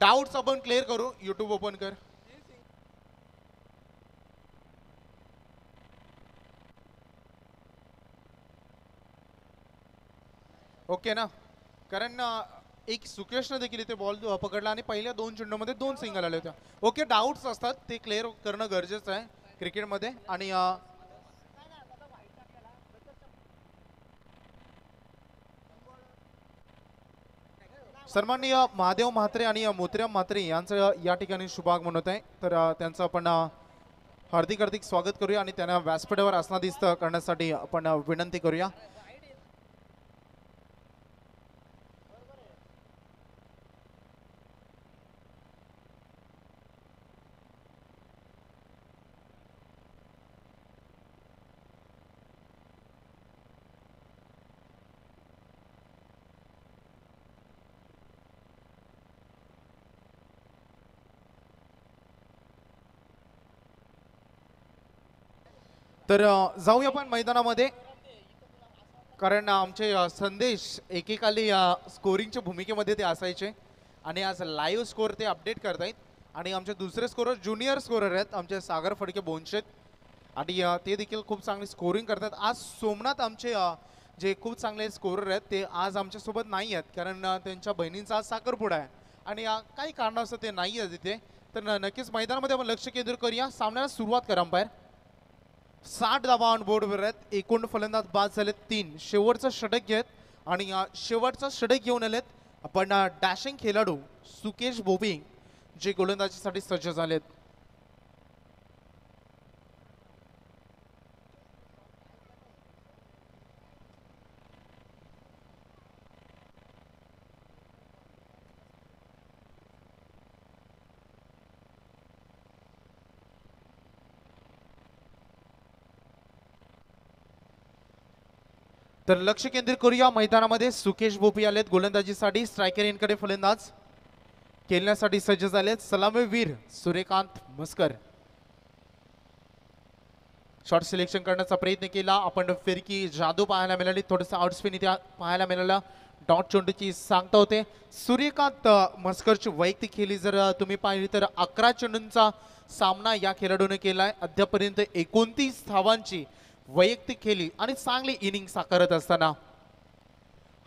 डाऊट्स आपण क्लिअर करू. युट्यूब ओपन कर. ओके ना, कारण एक सुकेशने देखील इथे बॉल पकडला आणि पहिल्या 2 चेंडूमध्ये 2 सिंगल आल्या होत्या. ओके, डाऊट्स असतात ते क्लिअर करणं गरजेचं आहे क्रिकेटमध्ये. आणि सन्माननीय महादेव म्हात्रे आणि मोतीराम म्हात्रे यांचं या ठिकाणी शुभागमन होत आहे. तर त्यांचं आपण हार्दिक हार्दिक स्वागत करूया आणि त्यांना व्यासपीठावर आसनाधीस्थ करण्यासाठी आपण विनंती करूया. तर जाऊया आपण मैदानामध्ये, कारण आमचे संदेश एकेकाली स्कोरिंगच्या भूमिकेमध्ये ते असायचे आणि आज लाईव्ह स्कोर ते अपडेट करतायत. आणि आमचे दुसरे स्कोरर ज्युनियर स्कोरर आहेत आमचे सागर फडके बोनशेत आणि ते देखील खूप चांगली स्कोरिंग करतात. आज सोमनाथ आमचे जे खूप चांगले स्कोरर आहेत ते आज आमच्यासोबत नाही आहेत, कारण त्यांच्या बहिणींचा आज साखरपुडा आहे आणि काही कारणास्तव ते नाही आहेत तिथे. तर नक्कीच मैदानामध्ये आपण लक्ष केंद्रित करूया. सामन्याला सुरुवात करा अंपायर. 60 धावा ऑन बोर्डवर आहेत. एकूण फलंदाज बाद झालेत 3. शेवटचं षटक घेत आणि शेवटचं षटक घेऊन आलेत आपण डॅशिंग खेळाडू सुकेश बोबी, जे गोलंदाजीसाठी सज्ज झालेत. तर लक्ष केंद्रित करूया मैदानामध्ये. सुकेश भोपी आलेत गोलंदाजीसाठी. स्ट्रायकर यांकडे फलंदाज खेळण्यासाठी सज्ज झालेत सलामीवीर सूर्यकांत म्हस्कर. शॉट सिलेक्शन करण्याचा प्रयत्न केला आपण. फिरकी जादू पाहायला मिळाली. थोडंसं आउटस्पिन इथे पाहायला मिळालं. डॉट चेंडूची सांगता होते. सूर्यकांत म्हस्करची वैयक्तिक खेळी जर तुम्ही पाहिली तर 11 चेंडूंचा सामना या खेळाडूने केलाय. अद्यापर्यंत 29 धावांची वैयक्तिक खेळी आणि चांगली इनिंग साकारत असताना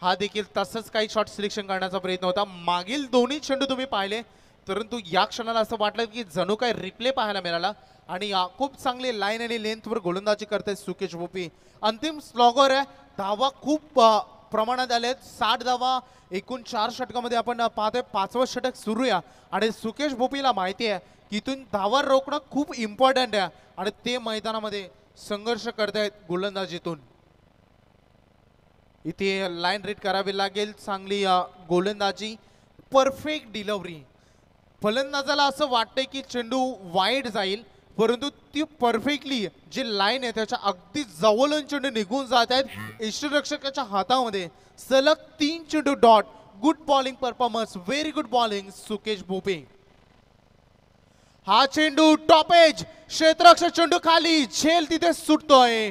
हा देखील तसंच काही शॉट सिलेक्शन करण्याचा प्रयत्न होता. मागील दोन्ही चेंडू तुम्ही पाहिले, परंतु या क्षणाला असं वाटलं की जणू काय रिप्ले पाहायला मिळाला आणि खूप चांगले लाईन आणि लेंथवर गोलंदाजी करतायत सुकेश भोपी. अंतिम स्लॉगर आहे. धावा खूप प्रमाणात आलेत. 60 धावा एकूण 4 षटकामध्ये आपण पाहतोय. 5वं षटक सुरू आहे आणि सुकेश भोपीला माहिती आहे की इथून धावा रोखणं खूप इम्पॉर्टंट आहे आणि ते मैदानामध्ये संघर्ष करतायत गोलंदाजीतून. इथे लाईन रीड करावी लागेल. चांगली गोलंदाजी, परफेक्ट डिलिव्हरी. फलंदाजाला असं वाटतंय की चेंडू वाईड जाईल, परंतु ती परफेक्टली जी लाईन आहे त्याच्या अगदी जवळून चेंडू निघून जात आहेत. यष्टीरक्षकाच्या हातामध्ये सलग 3 चेंडू dot. Good bowling performance, very good bowling Sukesh Bhope. हा चेंडू टॉप एज, क्षेत्ररक्षक चेंडू खाली, झेल तिथे सुटतोय.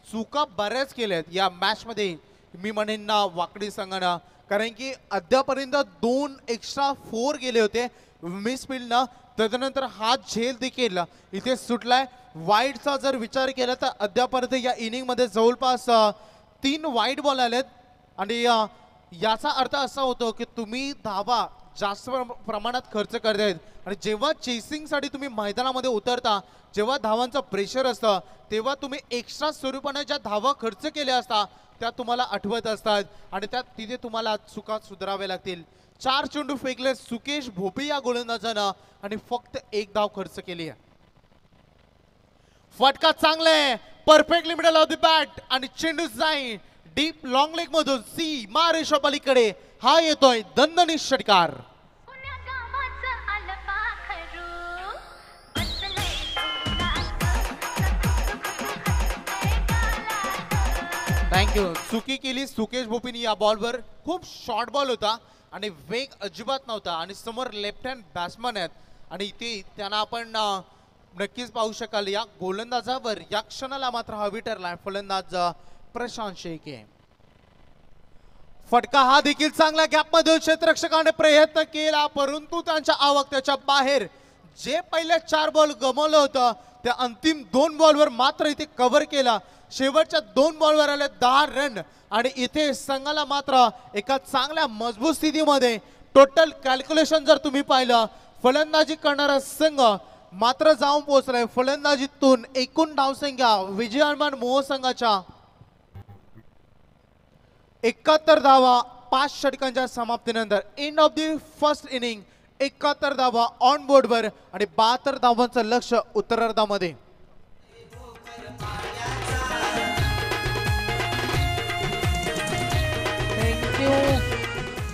चुका बऱ्याच केल्यात या मॅच मध्ये मी म्हणेन ना वाकडी संघानं, कारण की अद्यापर्यंत 2 एक्स्ट्रा 4 गेले होते मिस फील्डनं. त्यानंतर हा झेल देखील इथे सुटलाय. वाईडचा जर विचार केला तर अद्यापर्यंत या इनिंग मध्ये जवळपास 3 वाईड बॉल आलेत आणि याचा अर्थ असा होतो की तुम्ही धावा जास्त प्रमाणात खर्च करतायत आणि जेव्हा चेसिंगसाठी तुम्ही मैदानामध्ये उतरता, जेव्हा धावांचं प्रेशर असतं, तेव्हा तुम्ही एक्स्ट्रा स्वरूपाने ज्या धावा खर्च केल्या असतात त्या तुम्हाला आठवत असतात आणि त्यात तिथे तुम्हाला चुका सुधाराव्या लागतील. 4 चेंडू फेकले सुकेश भोपी या गोलंदाजानं आणि फक्त 1 धाव खर्च केली आहे. फटका चांगले, perfectly middle of the bat आणि चेंडू जाईल डीप लॉंग लेग मधून सीमा रेषा पलीकडे. हा येतोय दणदणीत षटकार. थँक्यू. चुकी केली सुकेश भोपीनी या बॉलवर. खूप शॉर्ट बॉल होता आणि वेग अजिबात नव्हता आणि समोर लेफ्ट हँड बॅट्समन आहेत आणि इथे त्यांना आपण नक्कीच पाहू शकाल. या गोलंदाजावर या क्षणाला मात्र हवी ठरला फलंदाज प्रशांत शेळके. फटका हा देखील चांगला गॅप मध्ये क्षेत्ररक्षकाने प्रयत्न केला, परंतु त्यांच्या आवाक्याच्या बाहेर जे पहिले 4 बॉल गमावलं होतं त्या अंतिम 2 बॉलवर मात्र इथे कव्हर केला. शेवटच्या 2 बॉलवर आले 10 रन आणि इथे संघाला मात्र एका चांगल्या मजबूत स्थितीमध्ये टोटल कॅल्क्युलेशन जर तुम्ही पाहिलं फलंदाजी करणारा संघ मात्र जाऊन पोहोचलाय. फलंदाजीतून एकूण धावसंख्या विजयमान मोह संघाच्या 71 धावा 5 षटकांच्या समाप्तीनंतर end of the first inning 71 धावा ऑन बोर्डवर आणि 72 धावांचं लक्ष उत्तरार्धामध्ये.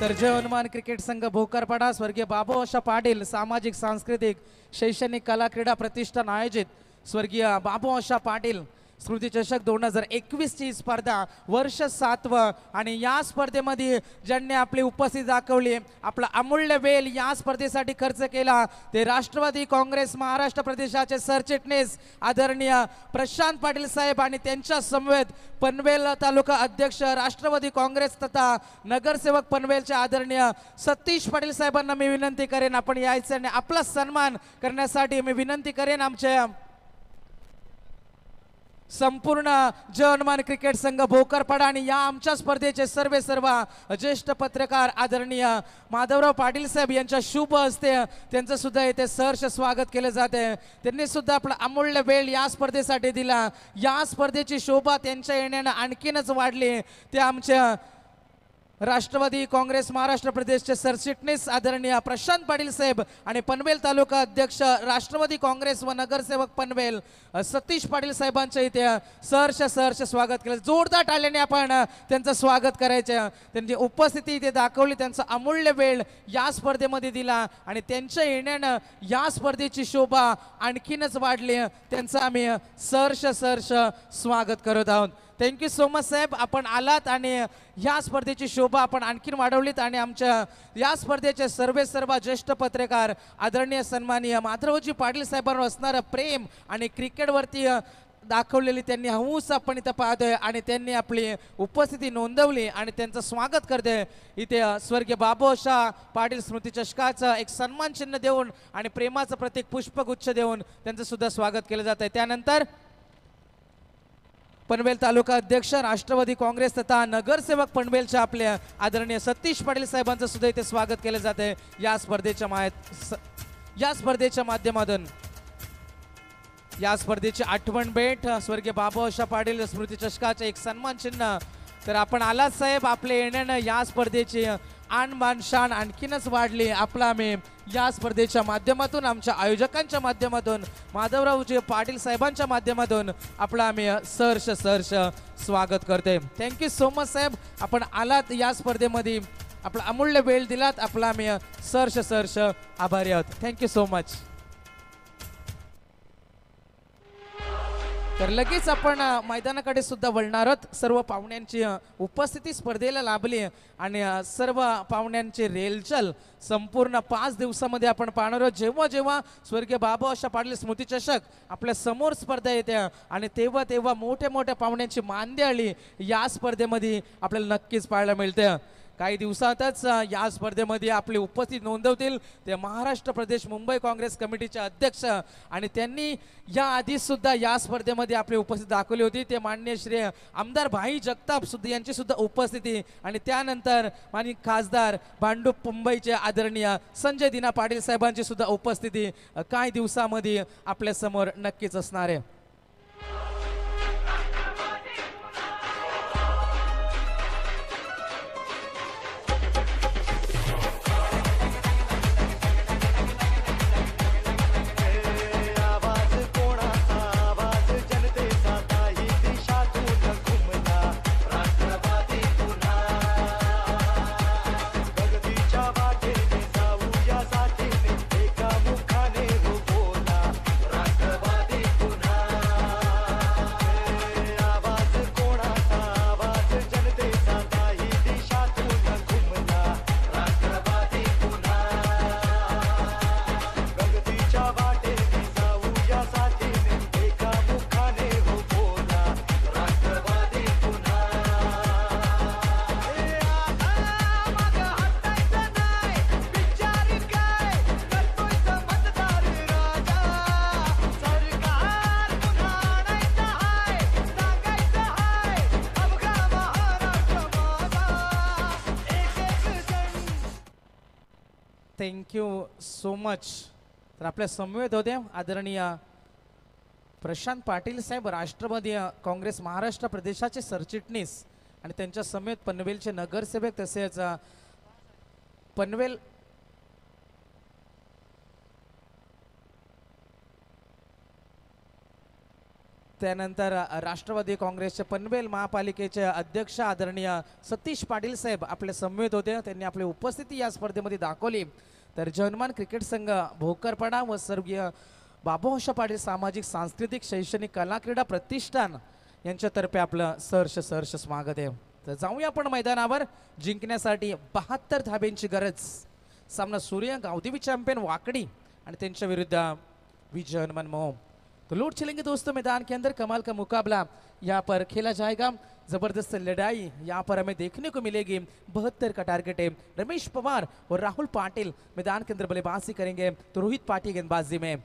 तर जय हनुमान क्रिकेट संघ भोकरपाडा स्वर्गीय बाबू आशा पाटील सामाजिक सांस्कृतिक शैक्षणिक कला क्रीडा प्रतिष्ठान आयोजित स्वर्गीय बाबू आशा पाटील स्मृती चषक 2021 ची स्पर्धा वर्ष 7वं आणि या स्पर्धेमध्ये ज्यांनी आपली उपस्थिती दाखवली आपला अमूल्य वेळ या स्पर्धेसाठी खर्च केला ते राष्ट्रवादी काँग्रेस महाराष्ट्र प्रदेशाचे सरचिटणीस आदरणीय प्रशांत पाटील साहेब आणि त्यांच्या समवेत पनवेल तालुका अध्यक्ष राष्ट्रवादी काँग्रेस तथा नगरसेवक पनवेलचे आदरणीय सतीश पाटील साहेबांना मी विनंती करेन आपण यायचं आणि आपला सन्मान करण्यासाठी मी विनंती करेन आमच्या संपूर्ण जय हनुमान क्रिकेट संघ भोकरपाडा आणि या आमच्या स्पर्धेचे सर्व ज्येष्ठ पत्रकार आदरणीय माधवराव पाटील साहेब यांच्या शुभ हस्ते त्यांचं सुद्धा इथे सहर्ष स्वागत केले जाते. त्यांनी सुद्धा आपला अमूल्य वेळ या स्पर्धेसाठी दिला. या स्पर्धेची शोभा त्यांच्या येण्याने आणखीनच वाढली. ते आमच्या राष्ट्रवादी काँग्रेस महाराष्ट्र प्रदेशचे सरचिटणीस आदरणीय प्रशांत पाटील साहेब आणि पनवेल तालुका अध्यक्ष राष्ट्रवादी काँग्रेस व नगरसेवक पनवेल सतीश पाटील साहेबांच्या इथे सहर्ष स्वागत केलं. जोरदार टाळ्याने आपण त्यांचं स्वागत करायचं. त्यांची उपस्थिती इथे दाखवली, त्यांचा अमूल्य वेळ या स्पर्धेमध्ये दिला आणि त्यांच्या येण्यानं या स्पर्धेची शोभा आणखीनच वाढली. त्यांचं आम्ही सहर्ष स्वागत करत आहोत. थँक्यू सो मच साहेब, आपण आलात आणि ह्या स्पर्धेची शोभा आपण आणखीन वाढवलीत आणि आमच्या या स्पर्धेचे सर्व ज्येष्ठ पत्रकार आदरणीय सन्माननीय माधवरावजी पाटील साहेबांवर असणारं प्रेम आणि क्रिकेटवरती दाखवलेली त्यांनी हौस आपण इथं पाहतोय आणि त्यांनी आपली उपस्थिती नोंदवली आणि त्यांचं स्वागत करते. इथे स्वर्गीय बाबू आशा पाटील स्मृती चषकाचं एक सन्मान चिन्ह देऊन आणि प्रेमाचं प्रतीक पुष्पगुच्छ देऊन त्यांचं सुद्धा स्वागत केलं जात आहे. त्यानंतर पनवेल तालुका अध्यक्ष राष्ट्रवादी काँग्रेस तथा नगरसेवक पनवेलच्या आपल्या आदरणीय सतीश पाटील साहेबांचं सुद्धा इथे स्वागत केलं जाते. या स्पर्धेच्या माध्यमातून या स्पर्धेची आठवण भेट स्वर्गीय बाबू आशा पाटील स्मृती चषकाचे एक सन्मान चिन्ह. तर आपण आलात साहेब, आपल्या येण्यानं या स्पर्धेची आन बान शान आणखीनच वाढली. आपला आम्ही या स्पर्धेच्या माध्यमातून आमच्या आयोजकांच्या माध्यमातून माधवरावजी पाटील साहेबांच्या माध्यमातून आपला आम्ही सहर्ष स्वागत करते. थँक्यू सो मच साहेब, आपण आलात या स्पर्धेमध्ये आपला अमूल्य वेळ दिलात. आपला आम्ही सहर्ष आभारी आहोत. Thank you so much. तर लगेच आपण मैदानाकडे सुद्धा वळणार आहोत. सर्व पाहुण्यांची उपस्थिती स्पर्धेला लाभली आणि सर्व पाहुण्यांची रेलचल संपूर्ण 5 दिवसामध्ये आपण पाहणार आहोत. जेव्हा स्वर्गीय बाबू आशा पाटील स्मृती चषक आपल्या समोर स्पर्धा येते आणि तेव्हा मोठ्या पाहुण्यांची मांदियाळी या स्पर्धेमध्ये आपल्याला नक्कीच पाहायला मिळते. काही दिवसातच या स्पर्धेमध्ये आपली उपस्थिती नोंदवतील ते महाराष्ट्र प्रदेश मुंबई काँग्रेस कमिटीचे अध्यक्ष आणि त्यांनी या आधी सुद्धा या स्पर्धेमध्ये आपली उपस्थिती दाखवली होती. ते माननीय श्री आमदार भाई जगताप सुद्धा यांची सुद्धा उपस्थिती आणि त्यानंतर माननीय खासदार भांडूप मुंबईचे आदरणीय संजय दिना पाटील साहेबांची सुद्धा उपस्थिती काही दिवसामध्ये आपल्या समोर नक्कीच असणार आहे. Thank you so much. तर आपल्या समवेत होते आदरणीय प्रशांत पाटील साहेब, राष्ट्रवादी काँग्रेस महाराष्ट्र प्रदेशाचे सरचिटणीस आणि त्यांच्या समेत पनवेलचे नगरसेवक, तसेच पनवेल त्यानंतर राष्ट्रवादी काँग्रेसचे पनवेल महापालिकेचे अध्यक्ष आदरणीय सतीश पाटील साहेब आपल्या समवेत होते. त्यांनी आपली उपस्थिती या स्पर्धेमध्ये दाखवली. तर जनमान क्रिकेट संघ भोकरपाडा व स्वर्गीय बाबूहर्ष पाटील सामाजिक सांस्कृतिक शैक्षणिक कला क्रीडा प्रतिष्ठान यांच्यातर्फे आपलं सहर्ष स्वागत आहे. तर जाऊया आपण मैदानावर. जिंकण्यासाठी 72 धाब्यांची गरज. सामना सूर्य गावदेवी चॅम्पियन वाकडी आणि त्यांच्या विरुद्ध विजय हनुमान मोह. तो लूट चलेंगे दोस्तों मैदान के अंदर. कमाल का मुकाबला यहाँ पर खेला जाएगा. जबरदस्त लड़ाई यहाँ पर हमें देखने को मिलेगी. 72 का टारगेट है. रमेश पवार और राहुल पाटिल मैदान के अंदर बल्लेबाजी करेंगे तो रोहित पाटिल गेंदबाजी में.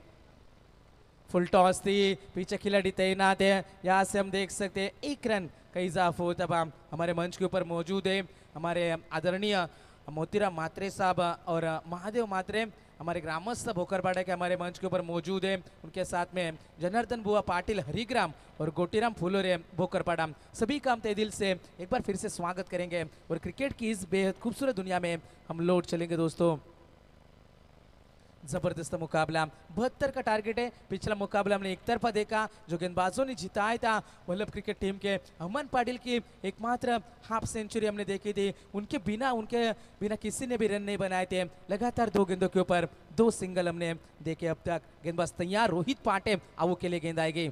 फुल टॉस थी, पीछे खिलाड़ी तैनात है. यहाँ से हम देख सकते हैं 1 रन का इजाफा होता है. हमारे मंच के ऊपर मौजूद है हमारे आदरणीय मोतीराम मात्रे साहब और महादेव मात्रे, हमारे ग्रामस्थ भोकरपाड़ा के हमारे मंच के ऊपर मौजूद है. उनके साथ में जनार्दन बुआ पाटिल हरिग्राम और गोटीराम फुलोरे भोकरपाड़ा. सभी का हम तहे दिल से एक बार फिर से स्वागत करेंगे और क्रिकेट की इस बेहद खूबसूरत दुनिया में हम लौट चलेंगे दोस्तों. जबरदस्त मुकाबला. 72 का टारगेट है. पिछला मुकाबला हमने एक तरफा देखा. जो गेंदबाजों ने जिताया था वल्लभ क्रिकेट टीम के अमन पाटिल की एकमात्र हाफ सेंचुरी हमने देखी थी. उनके बिना किसी ने भी रन नहीं बनाए थे. लगातार 2 गेंदों के ऊपर 2 सिंगल हमने देखे अब तक. गेंदबाज तैयार. रोहित पाटे आवो के लिए गेंद आएगी.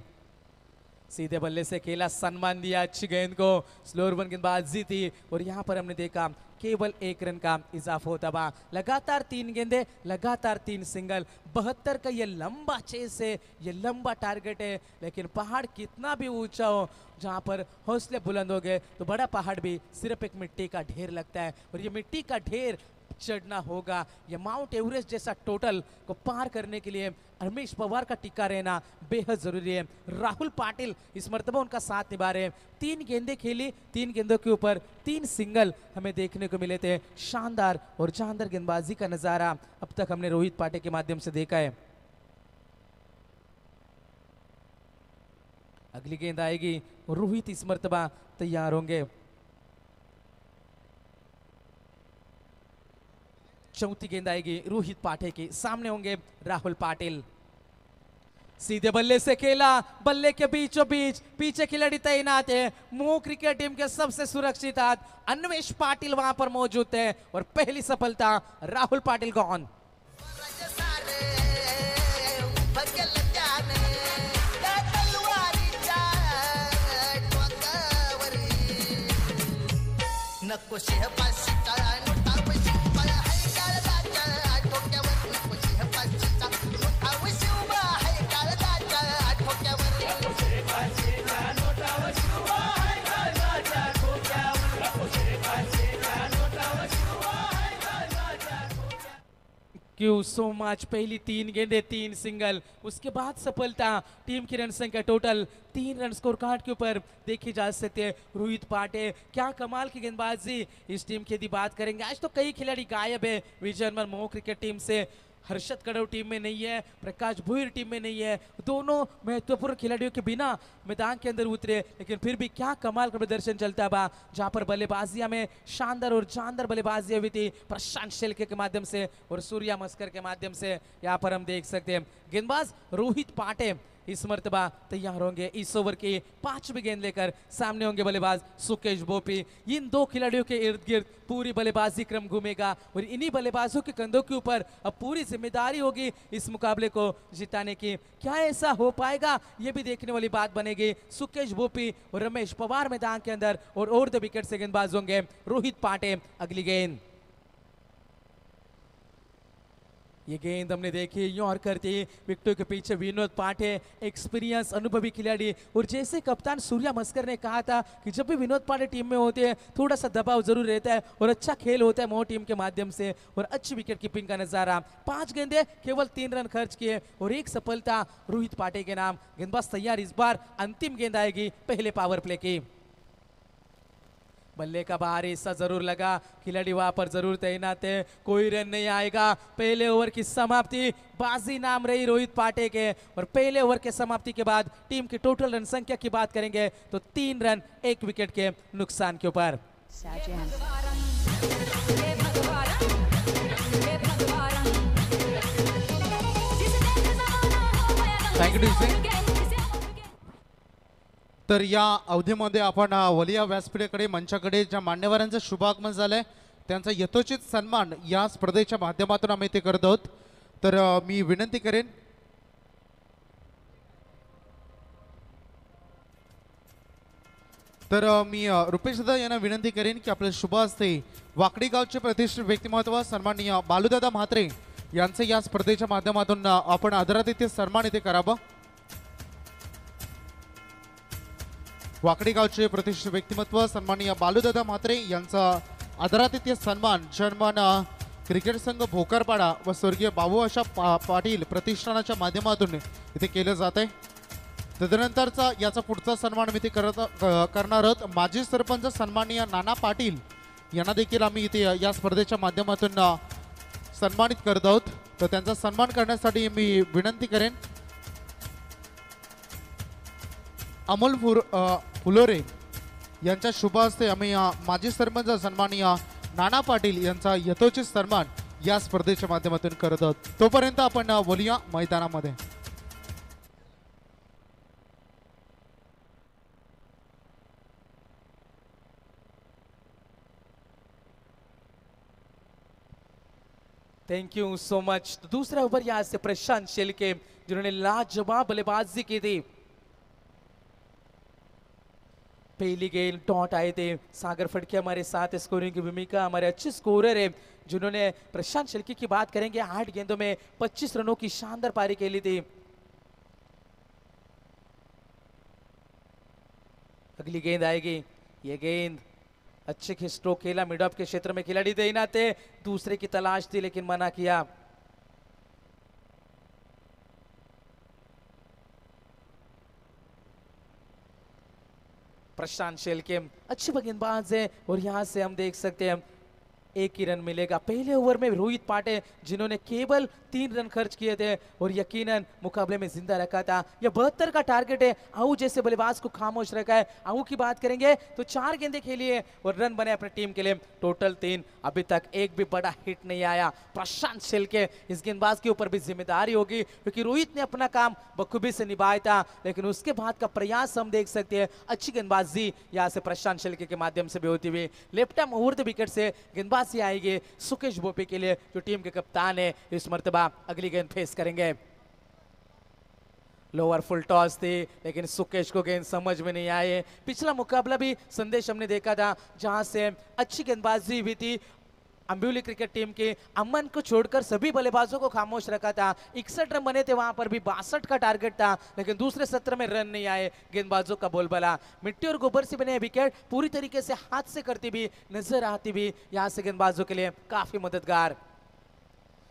सीधे बल्ले से खेला, सम्मान दिया अच्छी गेंद को. स्लोअर वन गेंदबाजी थी और यहाँ पर हमने देखा केवल 1 रन का इजाफा होता हुआ. लगातार 3 गेंदे, लगातार 3 सिंगल. 72 का ये लंबा चेस है, ये लंबा टारगेट है. लेकिन पहाड़ कितना भी ऊंचा हो, जहाँ पर हौसले बुलंद हो गए तो बड़ा पहाड़ भी सिर्फ एक मिट्टी का ढेर लगता है. और ये मिट्टी का ढेर चढ़ना होगा. ये माउंट एवरेस्ट जैसा टोटल को पार करने के लिए रमेश पवार का टिका रहना बेहद जरूरी है. राहुल पाटिल इस मर्तबा उनका साथ निभा रहे हैं. 3 गेंदें खेली, 3 गेंदों के ऊपर 3 सिंगल हमें देखने को मिले थे. शानदार और जानदार गेंदबाजी का नजारा अब तक हमने रोहित पाटिल के माध्यम से देखा है. अगली गेंद आएगी. रोहित इस मर्तबा तैयार होंगे. चौथी गेंद आएगी रोहित पाटे की. सामने होंगे राहुल पाटिल. सीधे बल्ले से खेला, बल्ले के बीचों बीच पीछे खिलाड़ी तैनात है. मोह क्रिकेट टीम के सबसे सुरक्षित हाथ अन्वेश पाटिल वहां पर मौजूद है और पहली सफलता राहुल पाटिल को ऑन. Q so much. पहली 3 गेंदे 3 सिंगल, उसके बाद सफलता. टीम की रन संख्या टोटल 3 रन स्कोर कार्ड के ऊपर देखी जा सकती है. रोहित पाटे क्या कमाल की गेंदबाजी इस टीम की यदि बात करेंगे. आज तो कई खिलाड़ी गायब है. विजय हनुमान मोह क्रिकेट टीम से हर्षद कड़व टीम में नहीं है, प्रकाश भोईर टीम में नहीं है. दोनों महत्वपूर्ण खिलाड़ियों के बिना मैदान के अंदर उतरे, लेकिन फिर भी क्या कमाल का प्रदर्शन चलता है. जहां पर बल्लेबाजियां में शानदार और जानदार बल्लेबाजियां हुई थी प्रशांत शेलके के माध्यम से और सूर्या मस्कर के माध्यम से. यहाँ पर हम देख सकते हैं गेंदबाज रोहित पाटे इस मर्तबा तैयार होंगे. इस ओवर की 5वीं गेंद लेकर सामने होंगे बल्लेबाज सुकेश बोपी. इन 2 खिलाड़ियों के इर्द गिर्द पूरी बल्लेबाजी क्रम घूमेगा और इन्हीं बल्लेबाजों के कंधों के ऊपर अब पूरी जिम्मेदारी होगी इस मुकाबले को जिताने की. क्या ऐसा हो पाएगा, ये भी देखने वाली बात बनेगी. सुकेश बोपी और रमेश पवार मैदान के अंदर और ओवर द विकेट से गेंदबाज होंगे रोहित पाटे. अगली गेंद, ये गेंद हमने देखी यॉर्कर थी. विकेटों के पीछे विनोद पाटे, एक्सपीरियंस अनुभवी खिलाड़ी. और जैसे कप्तान सूर्या मस्कर ने कहा था कि जब भी विनोद पाटे टीम में होते हैं थोड़ा सा दबाव जरूर रहता है और अच्छा खेल होता है मोह टीम के माध्यम से और अच्छी विकेट कीपिंग का नजारा. 5 गेंदे केवल 3 रन खर्च किए और 1 सफलता रोहित पाटे के नाम. गेंदबाज तैयार. इस बार अंतिम गेंद आएगी पहले पावर प्ले की. बल्ले का बाहरी हिस्सा जरूर लगा, खिलाड़ी वहां पर जरूर तैनात है, कोई रन नहीं आएगा। पहले ओवर की समाप्ति, बाजी नाम रही रोहित पाटे के। और पहले ओवर के समाप्ति के बाद टीम की टोटल रन संख्या की बात करेंगे तो 3 रन 1 विकेट के नुकसान के ऊपर। थँक्यू डी तर या अवधीमध्ये आपण वलिया व्यासपीठाकडे मंचाकडे ज्या मान्यवरांचं शुभागमन झालंय त्यांचा यथोचित सन्मान या स्पर्धेच्या माध्यमातून आम्ही ते करत आहोत। तर मी विनंती करेन मी रुपेश दादा यांना विनंती करेन की आपल्या शुभ हस्ते वाकडी गावचे प्रतिष्ठित व्यक्तिमत्व सन्माननीय बालूदादा म्हात्रे यांचे या स्पर्धेच्या माध्यमातून आपण आदरातिथ्य सन्मान इथे करावा। वाकडी गावचे प्रतिष्ठित व्यक्तिमत्व सन्माननीय बालूदादा म्हात्रे यांचा आदरातिथ्य सन्मान जर्मन क्रिकेट संघ भोकरपाडा व स्वर्गीय बाबू आशा पाटील प्रतिष्ठानाच्या माध्यमातून इथे केलं जात आहे। तदनंतरचा याचा पुढचा सन्मान मी इथे करणार आहोत। माजी सरपंच सन्माननीय नाना पाटील यांना देखील आम्ही इथे या स्पर्धेच्या माध्यमातून सन्मानित करत आहोत। तर त्यांचा सन्मान करण्यासाठी मी विनंती करेन अमोल फुलोरे यांच्या शुभ हस्ते आम्ही माजी सरपंच सन्माननीय नाना पाटील यांचा यथोचित सन्मान या स्पर्धेच्या माध्यमातून करत आहोत। तोपर्यंत आपण वलिया मैदानामध्ये थैंक यू सो मच। दूसरा ओवर यहाँ से प्रशांत शेलके जिन्होंने लाजवाब बल्लेबाजी की थी। पहली गेंद डॉट आए थे, सागर फटके हमारे साथ स्कोरिंग की भूमिका, हमारे अच्छे स्कोरर है जिन्होंने प्रशांत शेलके की बात करेंगे 8 गेंदों में 25 रनों की शानदार पारी खेली थी। अगली गेंद आएगी, ये गेंद अच्छे स्ट्रोक खेला, मिड ऑफ के क्षेत्र में खिलाड़ी तैनात थे, दूसरे की तलाश थी लेकिन मना किया। प्रशांत शेलके अच्छी गेंदबाज है और यहां से हम देख सकते हैं 1 ही रन मिलेगा। पहले ओवर में रोहित पाटे जिन्होंने केवल 3 रन खर्च किए थे और यकीनन मुकाबले में जिंदा रखा था। यह 72 का टारगेट है, आहू जैसे बल्लेबाज को खामोश रखा है। आहू की बात करेंगे तो 4 गेंदें खेली है और रन बने अपनी टीम के लिए टोटल 3। अभी तक एक भी बड़ा हिट नहीं आया। प्रशांत शेलके इस गेंदबाज के ऊपर भी जिम्मेदारी होगी क्योंकि रोहित ने अपना काम बखूबी से निभाया था, लेकिन उसके बाद का प्रयास हम देख सकते हैं। अच्छी गेंदबाजी यहाँ से प्रशांत शेलके के माध्यम से भी होती हुई। Left arm over the wicket से गेंदबाजी आएगी सुकेश बोपे के लिए जो टीम के कप्तान है। इस मर्तबा अगली गेंद फेस करेंगे। लोअर फुल टॉस थी लेकिन सुकेश को गेंद समझ में नहीं आए। पिछला मुकाबला भी संदेश हमने देखा था जहां से अच्छी गेंदबाजी हुई थी। अंबिवली क्रिकेट टीम के अमन को छोड़कर सभी बल्लेबाजों को खामोश रखा था। 61 रन बने थे, वहां पर भी 62 का टारगेट था लेकिन दूसरे सत्र में रन नहीं आए। गेंदबाजों का बोलबाला, मिट्टी और गोबर से बने विकेट पूरी तरीके से हाथ से करती भी नजर आती भी यहां से गेंदबाजों के लिए काफी मददगार।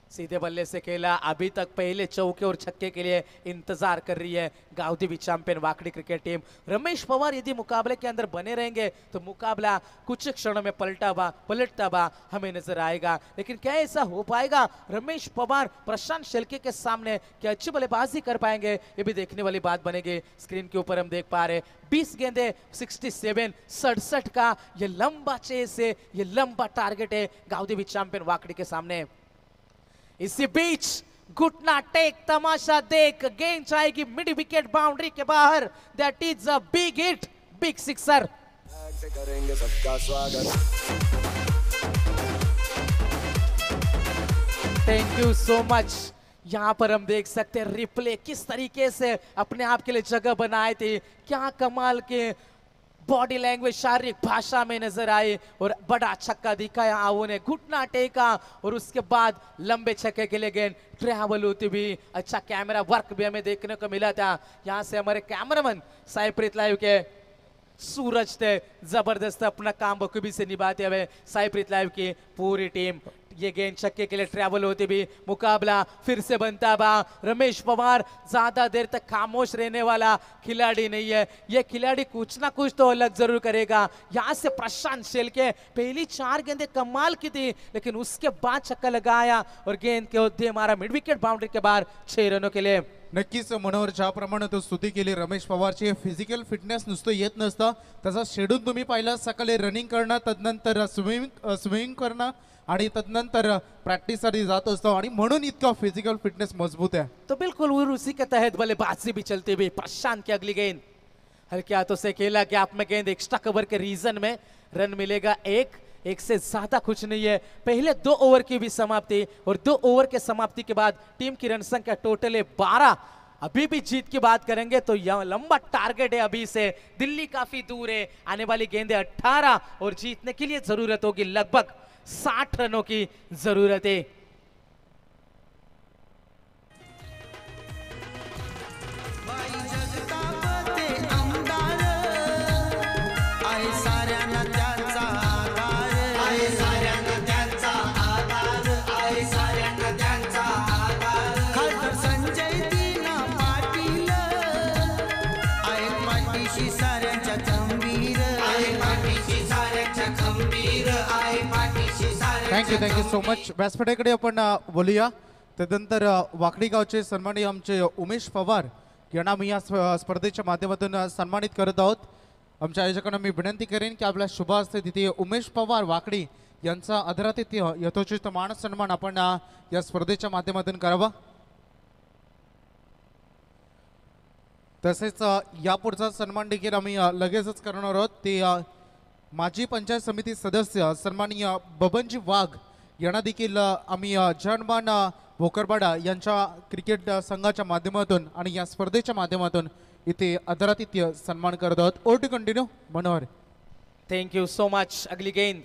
सीधे बल्ले से खेला, अभी तक पहले चौके और छक्के के लिए इंतजार कर रही है Gaondevi champion Wakadi cricket team. Ramesh Pawar यदि मुकाबले के अंदर बने रहेंगे तो मुकाबला कुछ क्षणों में पलटता हुआ हमें नजर आएगा। लेकिन क्या ऐसा हो पाएगा? रमेश पवार प्रशांत शेलके के सामने क्या अच्छी बल्लेबाजी कर पाएंगे? ये भी देखने वाली बात बनेगी। स्क्रीन के ऊपर हम देख पा रहे 20 गेंदे 67 का ये लंबा चेस है, ये लंबा टारगेट है गांवदेवी चैंपियन वाकड़ी के सामने। इसी बीच घुटना टेक, तमाशा देख, गेंद जाएगी मिड विकेट बाउंड्री के बाहर। That is a big hit, big sixer. करेंगे सबका स्वागत। Thank you so much. यहाँ पर हम देख सकते हैं रिप्ले किस तरीके से अपने आप के लिए जगह बनाए थे। क्या कमाल के बॉडी लैंग्वेज, शारीरिक भाषा में नजर आए और बड़ा छक्का दिखाया आवो ने, घुटना टेका और उसके बाद लंबे छक्के के लिए गेंद ट्रैवल होती भी। अच्छा कैमरा वर्क भी हमें देखने को मिला था। यहाँ से हमारे कैमरामैन साइप्रीत लाइव के सूरज थे जबरदस्त अपना काम बखूबी से निभाते हुए साइप्रित लाइव की पूरी टीम ये गेंद छक्के के लिए ट्रैवल होते भी मुकाबला फिर से बनता बा। रमेश पवार ज्यादा देर तक खामोश रहने वाला खिलाड़ी नहीं है, ये खिलाड़ी कुछ ना कुछ तो अलग जरूर करेगा। यहाँ से प्रशांत शेलके पहली 4 गेंदें कमाल की थी, लेकिन उसके बाद छक्का लगाया और गेंद के होते हमारा मिड विकेट बाउंड्री के बाहर 6 रनों के लिए। नक्कीच मनोहर ज्याप्रमाणे तो स्तुती केली रमेश पवारची फिजिकल फिटनेस नुसतं येत नसतं, त्याचा शेड्यूल तुम्ही पाहिला, सकाळी रनिंग करणं, तदनंतर स्विमिंग करणं आणि तदनंतर प्रॅक्टिससाठी जात असतो आणि म्हणून इतका फिजिकल फिटनेस मजबूत है। तो बिल्कुल उसी के तहत बल्लेबाजी भी चलती हुई। प्रशांत की अगली गेंद हल्के हाथों से खेला गैप में गेंद एक्स्ट्रा कवर के रीजन में रन मिलेगा एक से ज्यादा कुछ नहीं है। पहले 2 ओवर की भी समाप्ति और 2 ओवर के समाप्ति के बाद टीम की रन संख्या टोटल है 12। अभी भी जीत की बात करेंगे तो यह लंबा टारगेट है अभी से, दिल्ली काफी दूर है, आने वाली गेंदें 18 और जीतने के लिए जरूरत होगी लगभग 60 रनों की जरूरत है। Thank you so much. व्यासपीठाकडे आपण बोलूया। तदनंतर वाकडी गावचे सन्माननीय आमचे उमेश पवार यांना मी या स्पर्धेच्या माध्यमातून सन्मानित करत आहोत। आमच्या आयोजकांना मी विनंती करेन की आपल्या शुभ हस्ते तिथे उमेश पवार वाकडी यांचा आदरातिथ्य यथोचित मान सन्मान आपण या स्पर्धेच्या माध्यमातून करावा। तसेच यापुढचा सन्मान देखील आम्ही लगेचच करणार आहोत। ते माजी पंचायत समिती सदस्य सन्माननीय बबनजी वाघ यांना देखील आम्ही जनमान भोकरबाडा यांच्या क्रिकेट संघाच्या माध्यमातून आणि या स्पर्धेच्या माध्यमातून इथे आदरातिथ्य सन्मान करत आहोत। Over to continue Manohar. Thank you so much. अगली गेंद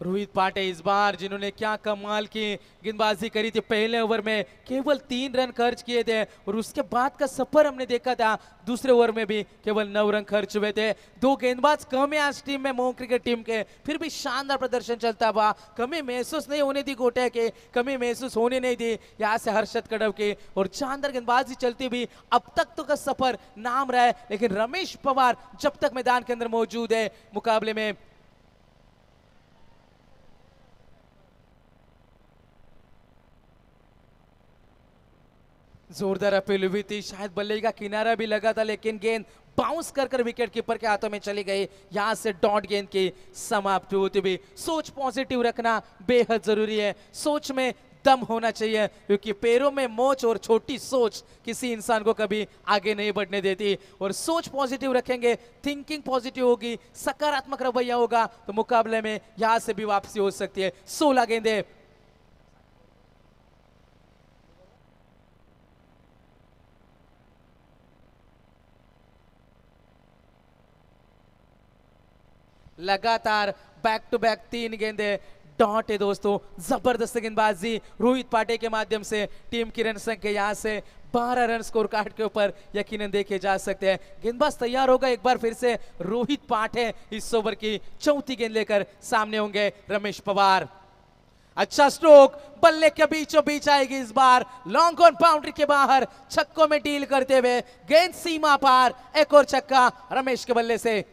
रोहित पाटे इस बार जिन्होंने क्या कमाल की गेंदबाजी करी थी। पहले ओवर में केवल 3 रन खर्च किए थे और उसके बाद का सफर हमने देखा था। दूसरे ओवर में भी केवल 9 रन खर्च हुए थे। 2 गेंदबाज कम है आज टीम में, मोह क्रिकेट टीम के, फिर भी शानदार प्रदर्शन चलता हुआ। कमी महसूस नहीं होने दी गोटे के, कमी महसूस होने नहीं दी यहाँ से हर्षद कड़व के, और शानदार गेंदबाजी चलती हुई। अब तक तो का सफर नाम रहा है, लेकिन रमेश पवार जब तक मैदान के अंदर मौजूद है मुकाबले में जोरदार अपील हुई थी, शायद बल्ले का किनारा भी लगा था, लेकिन गेंद बाउंस कर विकेट कीपर के हाथों में चली गई। यहां से डॉट गेंद की समाप्ति होती हुई। सोच पॉजिटिव रखना बेहद जरूरी है, सोच में दम होना चाहिए, क्योंकि पैरों में मोच और छोटी सोच किसी इंसान को कभी आगे नहीं बढ़ने देती। और सोच पॉजिटिव रखेंगे, थिंकिंग पॉजिटिव होगी, सकारात्मक रवैया होगा तो मुकाबले में यहां से भी वापसी हो सकती है। 16 गेंदें लगातार बैक टू बैक 3 गेंदें डॉट है दोस्तों। जबरदस्त गेंदबाजी रोहित पाटे के माध्यम से टीम की रन संख्या यहां से 12 रन स्कोर कार्ड के ऊपर यकीनन देखे जा सकते हैं। गेंदबाज तैयार होगा एक बार फिर से रोहित पाटे इस ओवर की 4थी गेंद लेकर सामने होंगे रमेश पवार। अच्छा स्ट्रोक, बल्ले के बीचों बीच आएगी इस बार, लॉन्ग ऑन बाउंड्री के बाहर, छक्कों में डील करते हुए गेंद सीमा पार, एक और छक्का रमेश के बल्ले से।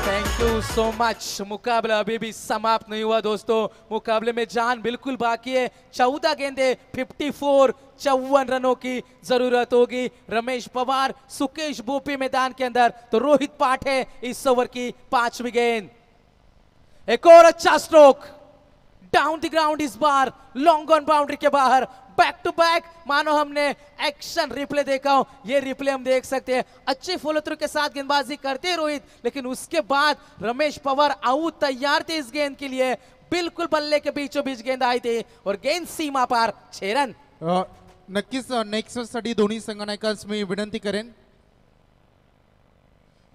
Thank you so much. मुकाबला अभी भी समाप्त नहीं हुआ दोस्तों, मुकाबले में जान बिल्कुल बाकी है। 14 गेंदें 54 रनों की जरूरत होगी। रमेश पवार, सुकेश बोपी मैदान के अंदर, तो रोहित पाटे इस ओवर की 5वीं गेंद। एक और अच्छा स्ट्रोक, डाउन द ग्राउंड इस बार, लॉन्ग ऑन बाउंड्री के बाहर, बैक टू बैक, मानो हमने एक्शन रिप्ले देखा हो। ये रिप्ले हम देख सकते हैं, अच्छे फॉलो थ्रू के साथ गेंदबाजी करते रोहित, लेकिन उसके बाद रमेश पवार आउट तैयार थे इस गेंद के लिए। बिल्कुल बल्ले के बीचों बीच गेंद आई थी और गेंद सीमा पार, 6 रन। नक्कीच नेक्स्ट साठी दोन्ही संघनायकांस मी विनंती करेन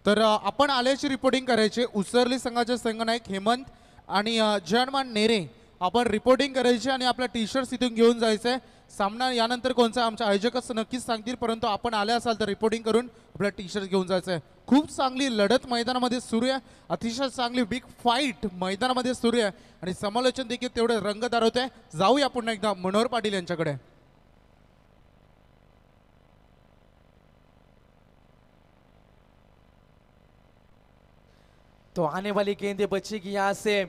तर आपण आल्याची रिपोर्टिंग करायची. उसरली संघाचे संघनायक हेमंत आणि जयमान नेरे आपण रिपोर्टिंग करायची आणि आपला टी शर्ट इथून घेऊन जायचंय. सामना यानंतर कोणचा आमच्या आयोजकच नक्कीच सांगतील, परंतु आपण आले असाल तर रिपोर्टिंग करून आपला टी शर्ट घेऊन जायचंय. खूप चांगली लढत मैदानामध्ये सुरू आहे. अतिशय चांगली बिग फाईट मैदानामध्ये सुरू आहे आणि समालोचन देखील तेवढे रंगतदार होते. जाऊया पुन्हा एकदा मनोहर पाटील यांच्याकडे. तो आने वाली गेंदें बचेगी यहाँ से.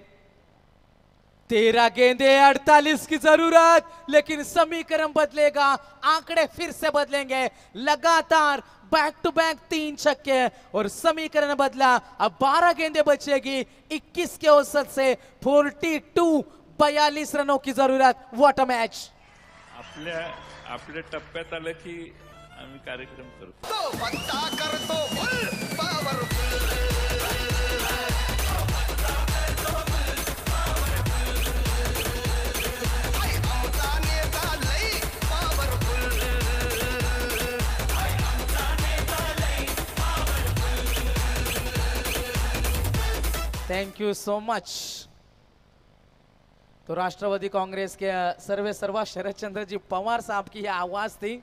13 गेंदें 48 की जरूरत, लेकिन समीकरण बदलेगा, आंकड़े फिर से बदलेंगे. लगातार बैक टू बैक 3 छक्के और समीकरण बदला. अब 12 गेंदें बचेगी 21 के औसत से. 42 रनों की जरूरत. What a match. आपल्या टप्प्यात आलं की आम्ही कार्यक्रम करतो. तो बत्ता करतो फुल powerful. Thank you so much. तो राष्ट्रवादी कांग्रेस के सर्वा शरद चंद्र जी पवार साहब की यह आवाज थी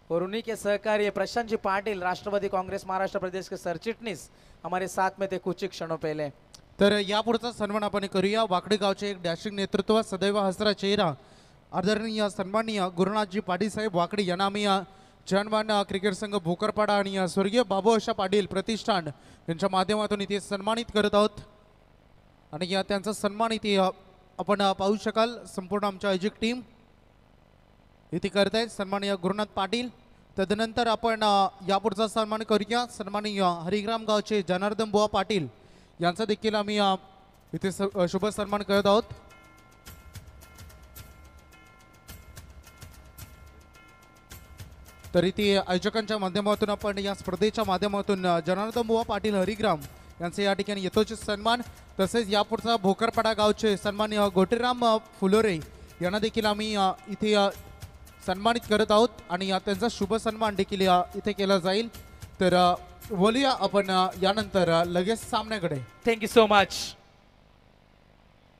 और उन्हीं के सहकारी प्रशांत जी पाटिल, राष्ट्रवादी कांग्रेस महाराष्ट्र प्रदेश के सरचिटनीस, हमारे साथ में थे कुछ ही क्षणों पहले. तर यापुढचा सन्मान आपण करूया. वाकडी गावचे एक डॅशिंग नेतृत्व, सदैव हसरा चेहरा, आदरणीय सन्माननीय गुरुनाथजी पाटील साहेब वाकडी यांना आम्ही जनमान क्रिकेट संघ भोकरपाडा आणि स्वर्गीय बाबूआशा पाटील प्रतिष्ठान यांच्या माध्यमातून इथे सन्मानित करत आहोत. आणि त्यांचा सन्मान इथे आपण पाहू शकाल. संपूर्ण आमच्या आयोजक टीम इथे करत आहेत. सन्माननीय गुरुनाथ पाटील. तदनंतर आपण यापुढचा सन्मान करूया. सन्माननीय हरिग्राम गावचे जनार्दन बुवा पाटील यांचा देखील आम्ही इथे शुभ सन्मान करत आहोत. तर इथे आयोजकांच्या माध्यमातून आपण या स्पर्धेच्या माध्यमातून जनार्दन बुवा पाटील हरिग्राम यांचे या ठिकाणी यथोचित सन्मान, तसेच यापुढचा भोकरपाडा गावचे सन्माननीय गोटेराम फुलोरे यांना देखील आम्ही इथे सन्मानित करत आहोत आणि त्यांचा शुभ सन्मान देखील इथे केला जाईल. तर बोलूया आपण यानंतर लगेच सामन्याकडे. Thank you so much.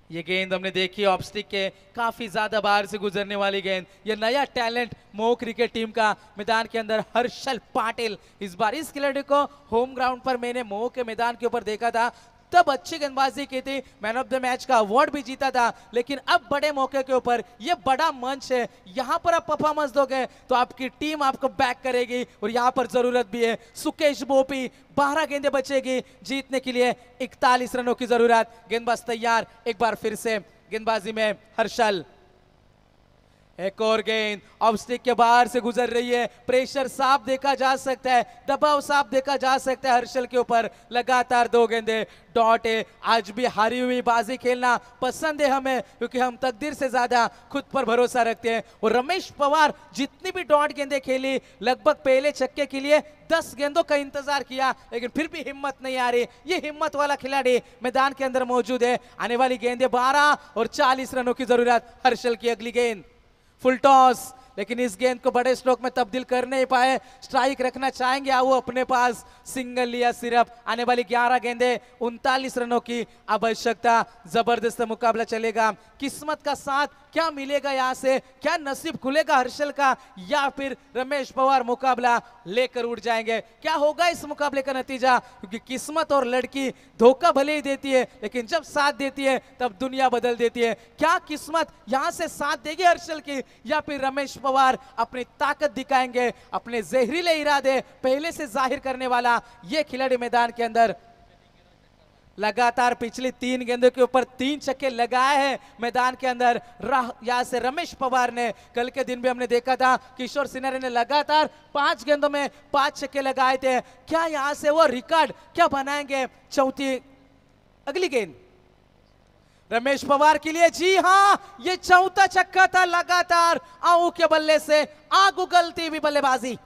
ये गेंद हमने देखी ऑफ स्टिक के काफी ज्यादा बाहर से गुजरने वाली गेंद. ये नया टैलेंट मो क्रिकेट टीम का मैदान के अंदर हर्षल पाटिल. इस बार इस खिलाड़ी को होम ग्राउंड पर मैंने मो के मैदान के ऊपर देखा था, तब अच्छी गेंदबाजी की थी, मैन ऑफ द मैच का अवार्ड भी जीता था. लेकिन अब बड़े मौके के ऊपर ये बड़ा मंच है, यहाँ पर आप परफॉर्मेंस दोगे तो आपकी टीम आपको बैक करेगी और यहाँ पर जरूरत भी है. सुकेश बोपी 12 गेंदें बचेगी जीतने के लिए. 41 रनों की जरूरत. गेंदबाज तैयार. एक बार फिर से गेंदबाजी में हर्षल. एक और गेंद ऑफ स्टिक के बाहर से गुजर रही है. प्रेशर साफ देखा जा सकता है, दबाव साफ देखा जा सकता है हर्षल के ऊपर. लगातार 2 गेंदें डॉट है. आज भी हारी हुई बाजी खेलना पसंद है हमें, क्योंकि हम तकदीर से ज्यादा खुद पर भरोसा रखते हैं. और रमेश पवार जितनी भी डॉट गेंदें खेली, लगभग पहले छक्के के लिए 10 गेंदों का इंतजार किया, लेकिन फिर भी हिम्मत नहीं आ रही. ये हिम्मत वाला खिलाड़ी मैदान के अंदर मौजूद है. आने वाली गेंदें 12 और 40 रनों की जरूरत. हर्षल की अगली गेंद फुल टॉस, लेकिन इस गेंद को बड़े स्ट्रोक में तब्दील कर नहीं पाए. स्ट्राइक रखना चाहेंगे वो अपने पास. सिंगल लिया सिर्फ. आने वाली 11 गेंदें 39 रनों की आवश्यकता. जबरदस्त मुकाबला चलेगा. किस्मत का साथ क्या मिलेगा यहाँ से, क्या नसीब खुलेगा हर्षल का, या फिर रमेश पवार मुकाबला लेकर उड़ जाएंगे. क्या होगा इस मुकाबले का नतीजा, क्योंकि किस्मत और लड़की धोखा भले ही देती है, लेकिन जब साथ देती है तब दुनिया बदल देती है. क्या किस्मत यहाँ से साथ देगी हर्षल की, या फिर रमेश पवार अपनी ताकत दिखाएंगे. अपने जहरीले इरादे पहले से जाहिर करने वाला ये खिलाड़ी मैदान के अंदर. लगातार पिछली 3 गेंदों के ऊपर 3 छक्के लगाए हैं मैदान के अंदर. यहाँ से रमेश पवार ने, कल के दिन भी हमने देखा था किशोर सिन्हा ने लगातार 5 गेंदों में 5 छक्के लगाए थे. क्या यहाँ से वो रिकॉर्ड क्या बनाएंगे. चौथी अगली गेंद रमेश पवार के लिए. जी हाँ, ये चौथा छक्का था लगातार. आऊ के बल्ले से आग उगलती हुई बल्लेबाजी.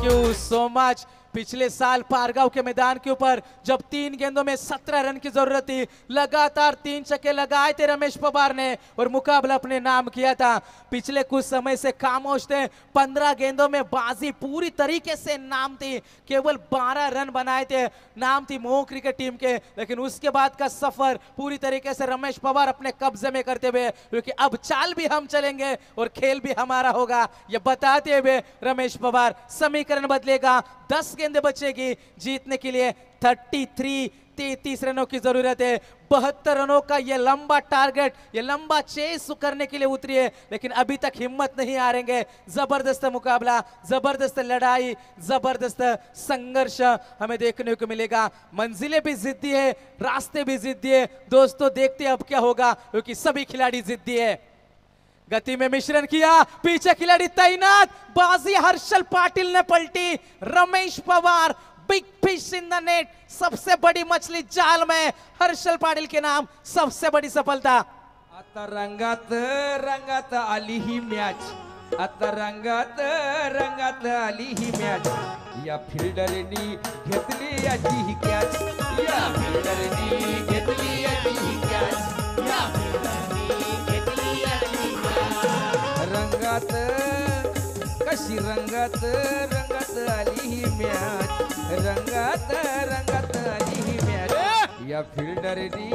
Thank you so much. पिछले साल पारगांव के मैदान के ऊपर जब 3 गेंदों में 17 रन की जरूरत थी, लगातार 3 छक्के लगाए थे रमेश पवार ने और मुकाबला अपने नाम किया था। पिछले कुछ समय से खामोश थे, 15 गेंदों में बाजी पूरी तरीके से नाम थी, केवल 12 रन बनाए थे, नाम थी मोह क्रिकेट टीम के। लेकिन उसके बाद का सफर पूरी तरीके से रमेश पवार अपने कब्जे में करते हुए, क्योंकि अब चाल भी हम चलेंगे और खेल भी हमारा होगा, ये बताते हुए रमेश पवार समीकरण बदलेगा। 10 गेंदें बचेगी जीतने के लिए। 33 रनों की जरूरत है। 72 रनों का ये लंबा टारगेट, ये लंबा चेस करने के लिए उतरी है, लेकिन अभी तक हिम्मत नहीं हारेंगे। जबरदस्त मुकाबला, जबरदस्त लड़ाई, जबरदस्त संघर्ष हमें देखने को मिलेगा। मंजिलें भी जिद्दी है, रास्ते भी जिद्दी है। दोस्तों देखते अब क्या होगा, क्योंकि सभी खिलाड़ी जिद्दी है। गति में मिश्रण किया, पीछे खिलाड़ी तैनात, बाजी हर्षल पाटिल ने पलटी। Ramesh Pawar, big fish in the net, सबसे बड़ी मछली जाल में। हर्षल पाटिल के नाम सबसे बड़ी सफलता। आता रंगात आली ही मॅच, आता रंगात आली ही मॅच। या फिल्डरनी घेतली याची ही कॅच, या फिल्डरनी घेतली याची ही कॅच, या फिल्डरनी घेतली याची ही कॅच। रंगात कशी रंगात आली ही मॅच, रंगात आली ही मॅच। या फिल्डरनी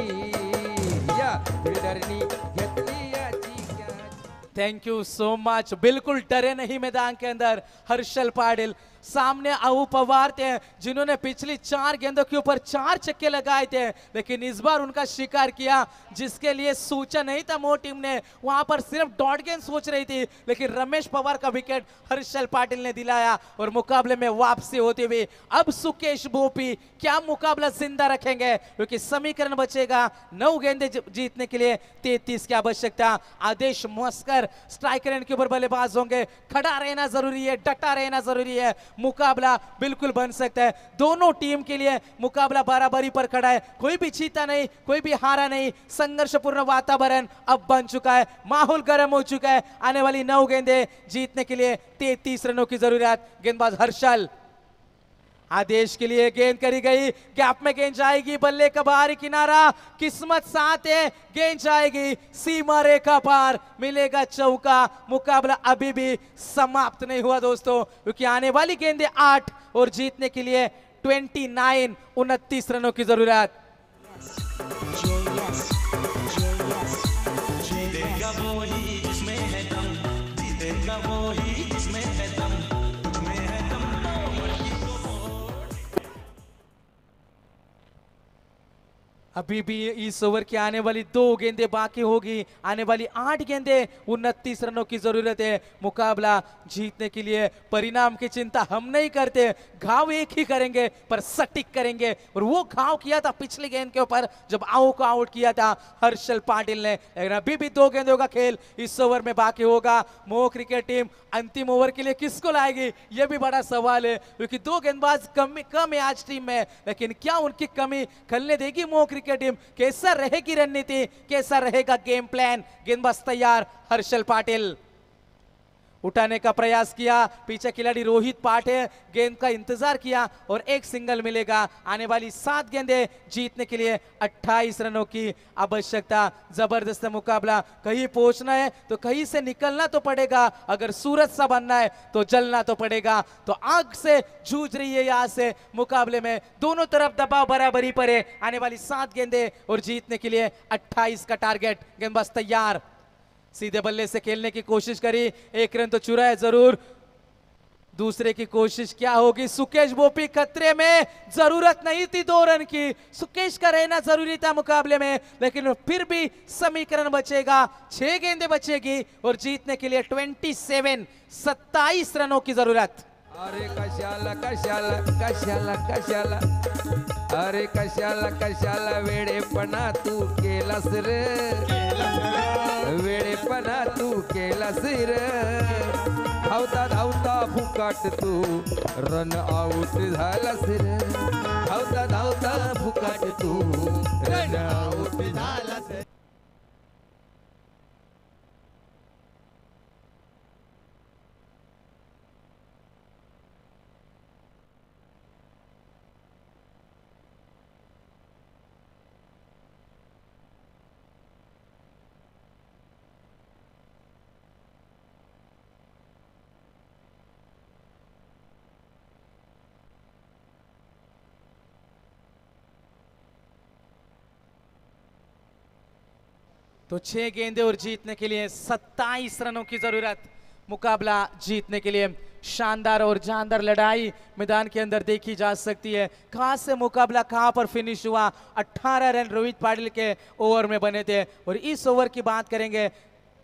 घेतली याची catch. Thank you so much. बिल्कुल डरे नहीं मैदान के अंदर हर्षल पाटिल। सामने अबू पवार थे जिन्होंने पिछली 4 गेंदों के ऊपर 4 छक्के लगाए थे, लेकिन इस बार उनका शिकार किया जिसके लिए सोचा नहीं था मो टीम ने। वहां पर सिर्फ डॉट गेंद सोच रही थी, लेकिन रमेश पवार का विकेट हर्षल पाटिल ने दिलाया और मुकाबले में वापसी होती हुई अब सुकेश भोपी क्या मुकाबला जिंदा रखेंगे, क्योंकि समीकरण बचेगा 9 गेंदे जीतने के लिए 33 की आवश्यकता। आदेश मस्कर स्ट्राइकर एंड के ऊपर बल्लेबाज होंगे। खड़ा रहना जरूरी है, डटा रहना जरूरी है। मुकाबला बिल्कुल बन सकता है। दोनों टीम के लिए मुकाबला बराबरी पर खड़ा है, कोई भी जीता नहीं, कोई भी हारा नहीं। संघर्षपूर्ण वातावरण अब बन चुका है, माहौल गर्म हो चुका है। आने वाली 9 गेंदें जीतने के लिए 33 रनों की जरूरत। गेंदबाज हर्षल, आदेश के लिए गेंद करी गई, गैप में गेंद जाएगी, बल्ले का बाहरी किनारा, किस्मत साथ है, गेंद जाएगी सीमा रेखा पार, मिलेगा चौका। मुकाबला अभी भी समाप्त नहीं हुआ दोस्तों, क्योंकि आने वाली गेंदें 8 और जीतने के लिए 29 रनों की जरूरत। जीतेगा वो ही जिसमें है दम, जीतेगा वो ही जिसमें है दम, तुझमें है दम अभी भी इस ओवर की आने वाली 2 गेंदें बाकी होगी। आने वाली 8 गेंदें, 29 रनों की जरूरत है। मुकाबला जीतने के लिए परिणाम की चिंता हम नहीं करते, घाव एक ही करेंगे पर सटीक करेंगे। और वो घाव किया था पिछली गेंद के ऊपर जब आओ को आउट किया था हर्षल पाटिल ने। लेकिन अभी भी 2 गेंदों का खेल इस ओवर में बाकी होगा। मोह क्रिकेट टीम अंतिम ओवर के लिए किसको लाएगी, यह भी बड़ा सवाल है, क्योंकि 2 गेंदबाज कम है आज टीम में। लेकिन क्या उनकी कमी खलने देगी मोह क्रिकेट टीम? कैसा रहेगी रणनीति, कैसा रहेगा गेम प्लान? गेंदबाज तैयार, हर्षल पाटिल उठाने का प्रयास किया, पीछे खिलाड़ी रोहित पाठे गेंद का इंतजार किया और एक सिंगल मिलेगा। आने वाली 7 गेंदें जीतने के लिए 28 रनों की आवश्यकता। जबरदस्त मुकाबला, कहीं पहुंचना है तो कहीं से निकलना तो पड़ेगा, अगर सूरज सा बनना है तो जलना तो पड़ेगा। तो आग से जूझ रही है यहां से मुकाबले में, दोनों तरफ दबाव बराबरी पर है। आने वाली 7 गेंदें और जीतने के लिए 28 का टारगेट। गेंदबाज तैयार, सीधे बल्ले से खेलने की कोशिश करी, 1 रन तो चुराया जरूर। दूसरे की कोशिश क्या होगी? सुकेश भोपी खतरे में, जरूरत नहीं थी 2 रन की, सुकेश का रहना जरूरी था मुकाबले में, लेकिन फिर भी समीकरण बचेगा। 6 गेंदें बचेगी और जीतने के लिए 27 रनों की जरूरत। अरे कशाला कशाला कशाला कशाला, अरे कशाला कशाला वेडेपणा तू केलास रे, वेडेपणा तू केलास रे। धावता धावता फुकाट तू रन आउट झालास रे, धावता धावता फुकाट तू रन आउट झालास रे। तो 6 गेंदे और जीतने के लिए 27 रनों की जरूरत। मुकाबला जीतने के लिए शानदार और जानदार लड़ाई मैदान के अंदर देखी जा सकती है। कहां से मुकाबला कहां पर फिनिश हुआ। 18 रन रोहित पाटिल के ओवर में बने थे और इस ओवर की बात करेंगे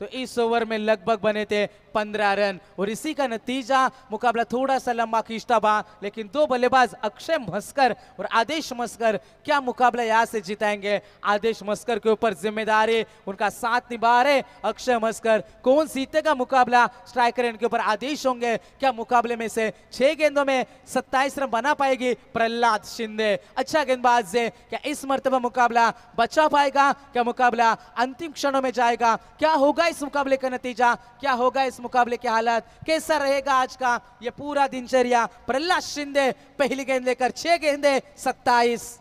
तो इस ओवर में लगभग बने थे 15 रन और इसी का नतीजा मुकाबला थोड़ा सा लंबा खींचता बा, लेकिन दो बल्लेबाज अक्षय मस्कर और आदेश मस्कर क्या मुकाबला यहां से जिताएंगे। आदेश मस्कर के ऊपर जिम्मेदारी, उनका साथ निभा रहे अक्षय मस्कर। कौन जीतेगा मुकाबला, स्ट्राइकर इनके ऊपर आदेश होंगे। क्या मुकाबले में से 6 गेंदों में 27 रन बना पाएगी प्रहलाद शिंदे। अच्छा गेंदबाज है, क्या इस मर्तबा मुकाबला बचा पाएगा, क्या मुकाबला अंतिम क्षणों में जाएगा, क्या होगा इस मुकाबले का नतीजा, क्या होगा इस मुकाबले की हालत, कैसा रहेगा आज का ये पूरा दिनचर्या। प्रहलाद शिंदे पहली गेंद लेकर 6 गेंदे 27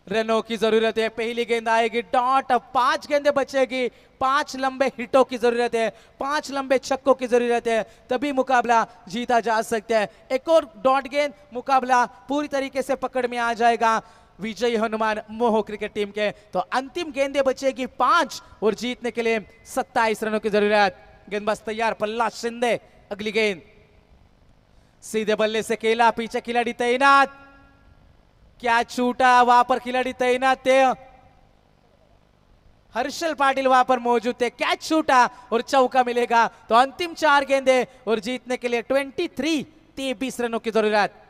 रनों की जरूरत है। पहली गेंद आएगी डॉट, अब 5 गेंदे बचेगी, 5 लंबे हिटों की जरूरत है, 5 लंबे छक्कों की जरूरत है, तभी मुकाबला जीता जा सकता है। एक और डॉट गेंद मुकाबला पूरी तरीके से पकड़ में आ जाएगा विजय हनुमान मोह क्रिकेट टीम के। तो अंतिम गेंदे बचेगी 5 और जीतने के लिए 27 रनों की जरूरत। गेंदबाज तैयार, प्रहलाद शिंदे। अगली गेंद सीधे बल्ले से केला, पीछे खिलाड़ी तैनात, क्या छूटा, वहां पर खिलाड़ी तैनात थे, हर्षल पाटिल वहां पर मौजूद थे, कैच छूटा और चौका मिलेगा। तो अंतिम 4 गेंदे और जीतने के लिए 23 रनों की जरूरत।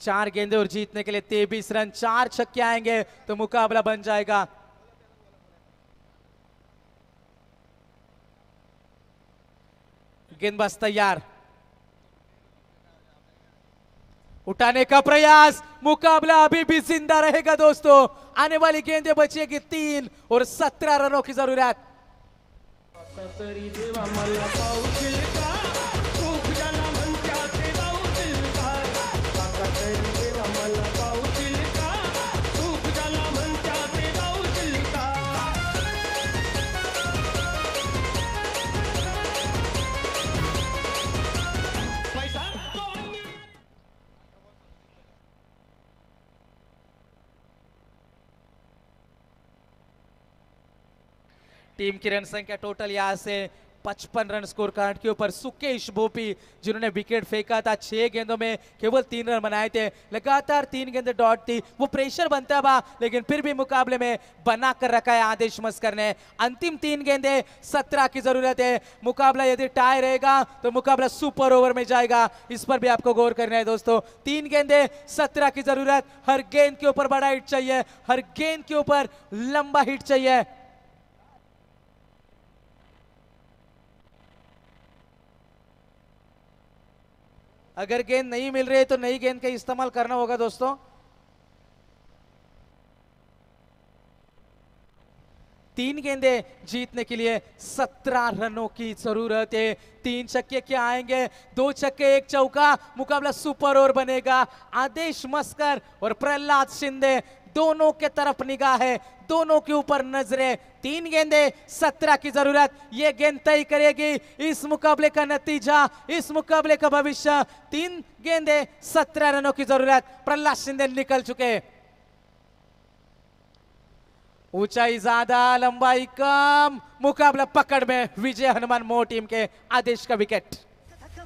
चार गेंदे और जीतने के लिए 23 रन, 4 छक्के आएंगे तो मुकाबला बन जाएगा। गेंदबाज तैयार, उठाने का प्रयास, मुकाबला अभी भी जिंदा रहेगा दोस्तों। आने वाली गेंदें बचेगी 3 और 17 रनों की जरूरत। टीम की रन संख्या टोटल यहां से 55 रन स्कोर कार्ड के ऊपर। सुकेश भोपी जिन्होंने विकेट फेंका था, 6 गेंदों में केवल 3 रन बनाए थे, लगातार 3 गेंदें डॉट थी, वो प्रेशर बनता बा, लेकिन फिर भी मुकाबले में बना कर रखा है आदेश मस्कर ने। अंतिम 3 गेंदें 17 की जरूरत है। मुकाबला यदि टाई रहेगा तो मुकाबला सुपर ओवर में जाएगा, इस पर भी आपको गौर करना है दोस्तों। 3 गेंदें 17 की जरूरत, हर गेंद के ऊपर बड़ा हिट चाहिए, हर गेंद के ऊपर लंबा हिट चाहिए। अगर गेंद नहीं मिल रही है तो नई गेंद का इस्तेमाल करना होगा दोस्तों। तीन गेंदे जीतने के लिए 17 रनों की जरूरत है। 3 छक्के क्या आएंगे, 2 छक्के 1 चौका, मुकाबला सुपर ओवर बनेगा। आदेश मस्कर और प्रहलाद शिंदे दोनों के तरफ निगाह है, दोनों के ऊपर नजरें। 3 गेंदे 17 की जरूरत, ये गेंद तय करेगी इस मुकाबले का नतीजा, इस मुकाबले का भविष्य। 3 गेंदे 17 रनों की जरूरत, प्रहलाद शिंदे निकल चुके। ऊंचाई ज्यादा, लंबाई कम, मुकाबला पकड़ में, विजय हनुमान मोह टीम के। आदेश का विकेट।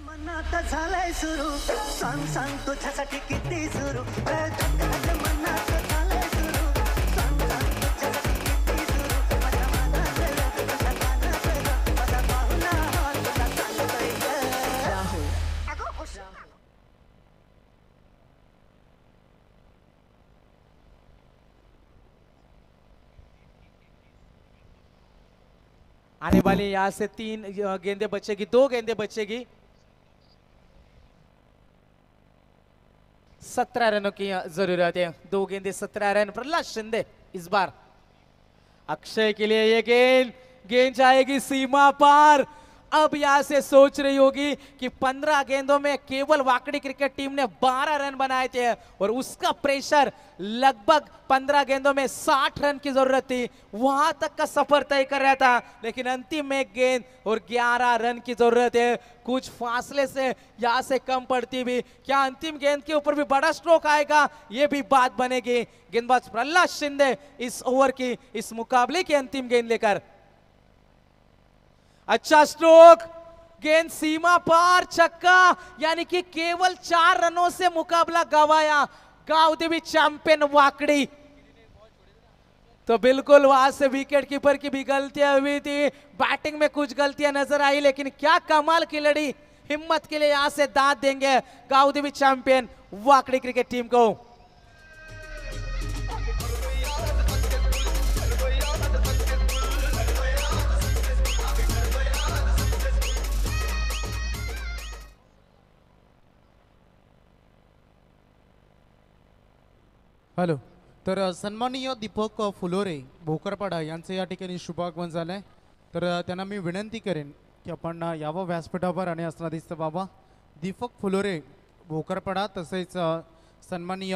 मनात झालाय सुरू, सांग सांग तुझ्यासाठी किती सुरू, मनात झालाय सुरू, सांग सांग तुझ्यासाठी किती सुरू, माझ्या मनात तुझ्या कानात माझा पाहुणा तुझा सांगतोय राहुल। आने वाली यहां से 3 गेंदें बचेगी, 2 गेंदें बचेगी। 17 रनों की जरूरत है, 2 गेंदें 17 रन। प्रहलाद शिंदे इस बार अक्षय के लिए ये गेंद जाएगी सीमा पार। अब यहाँ से सोच रही होगी कि 15 गेंदों में केवल वाकड़ी क्रिकेट टीम ने 12 रन बनाए थे और उसका प्रेशर लगभग 15 गेंदों में 60 रन की जरूरत थी, वहां तक का सफर तय कर रहा था। लेकिन अंतिम में एक गेंद और 11 रन की जरूरत है, कुछ फासले से यहाँ से कम पड़ती भी। क्या अंतिम गेंद के ऊपर भी बड़ा स्ट्रोक आएगा, ये भी बात बनेगी। गेंदबाज प्रहलाद शिंदे इस ओवर की, इस मुकाबले की अंतिम गेंद लेकर। अच्छा स्ट्रोक, गेंद सीमा पार, छक्का, यानी कि केवल 4 रनों से मुकाबला गवाया गांवदेवी चैंपियन वाकड़ी। तो बिल्कुल वहां से विकेट कीपर की भी गलतियां हुई थी, बैटिंग में कुछ गलतियां नजर आई, लेकिन क्या कमाल की लड़ी, हिम्मत के लिए यहां से दाद देंगे गांवदेवी चैंपियन वाकड़ी क्रिकेट टीम को। हॅलो, तर सन्माननीय दीपक फुलोरे भोकरपाडा यांचे या ठिकाणी शुभागमन झालंय। तर त्यांना मी विनंती करेन की आपण यावं व्यासपीठावर आणि असणार दिसतं बाबा दीपक फुलोरे भोकरपाडा, तसेच सन्माननीय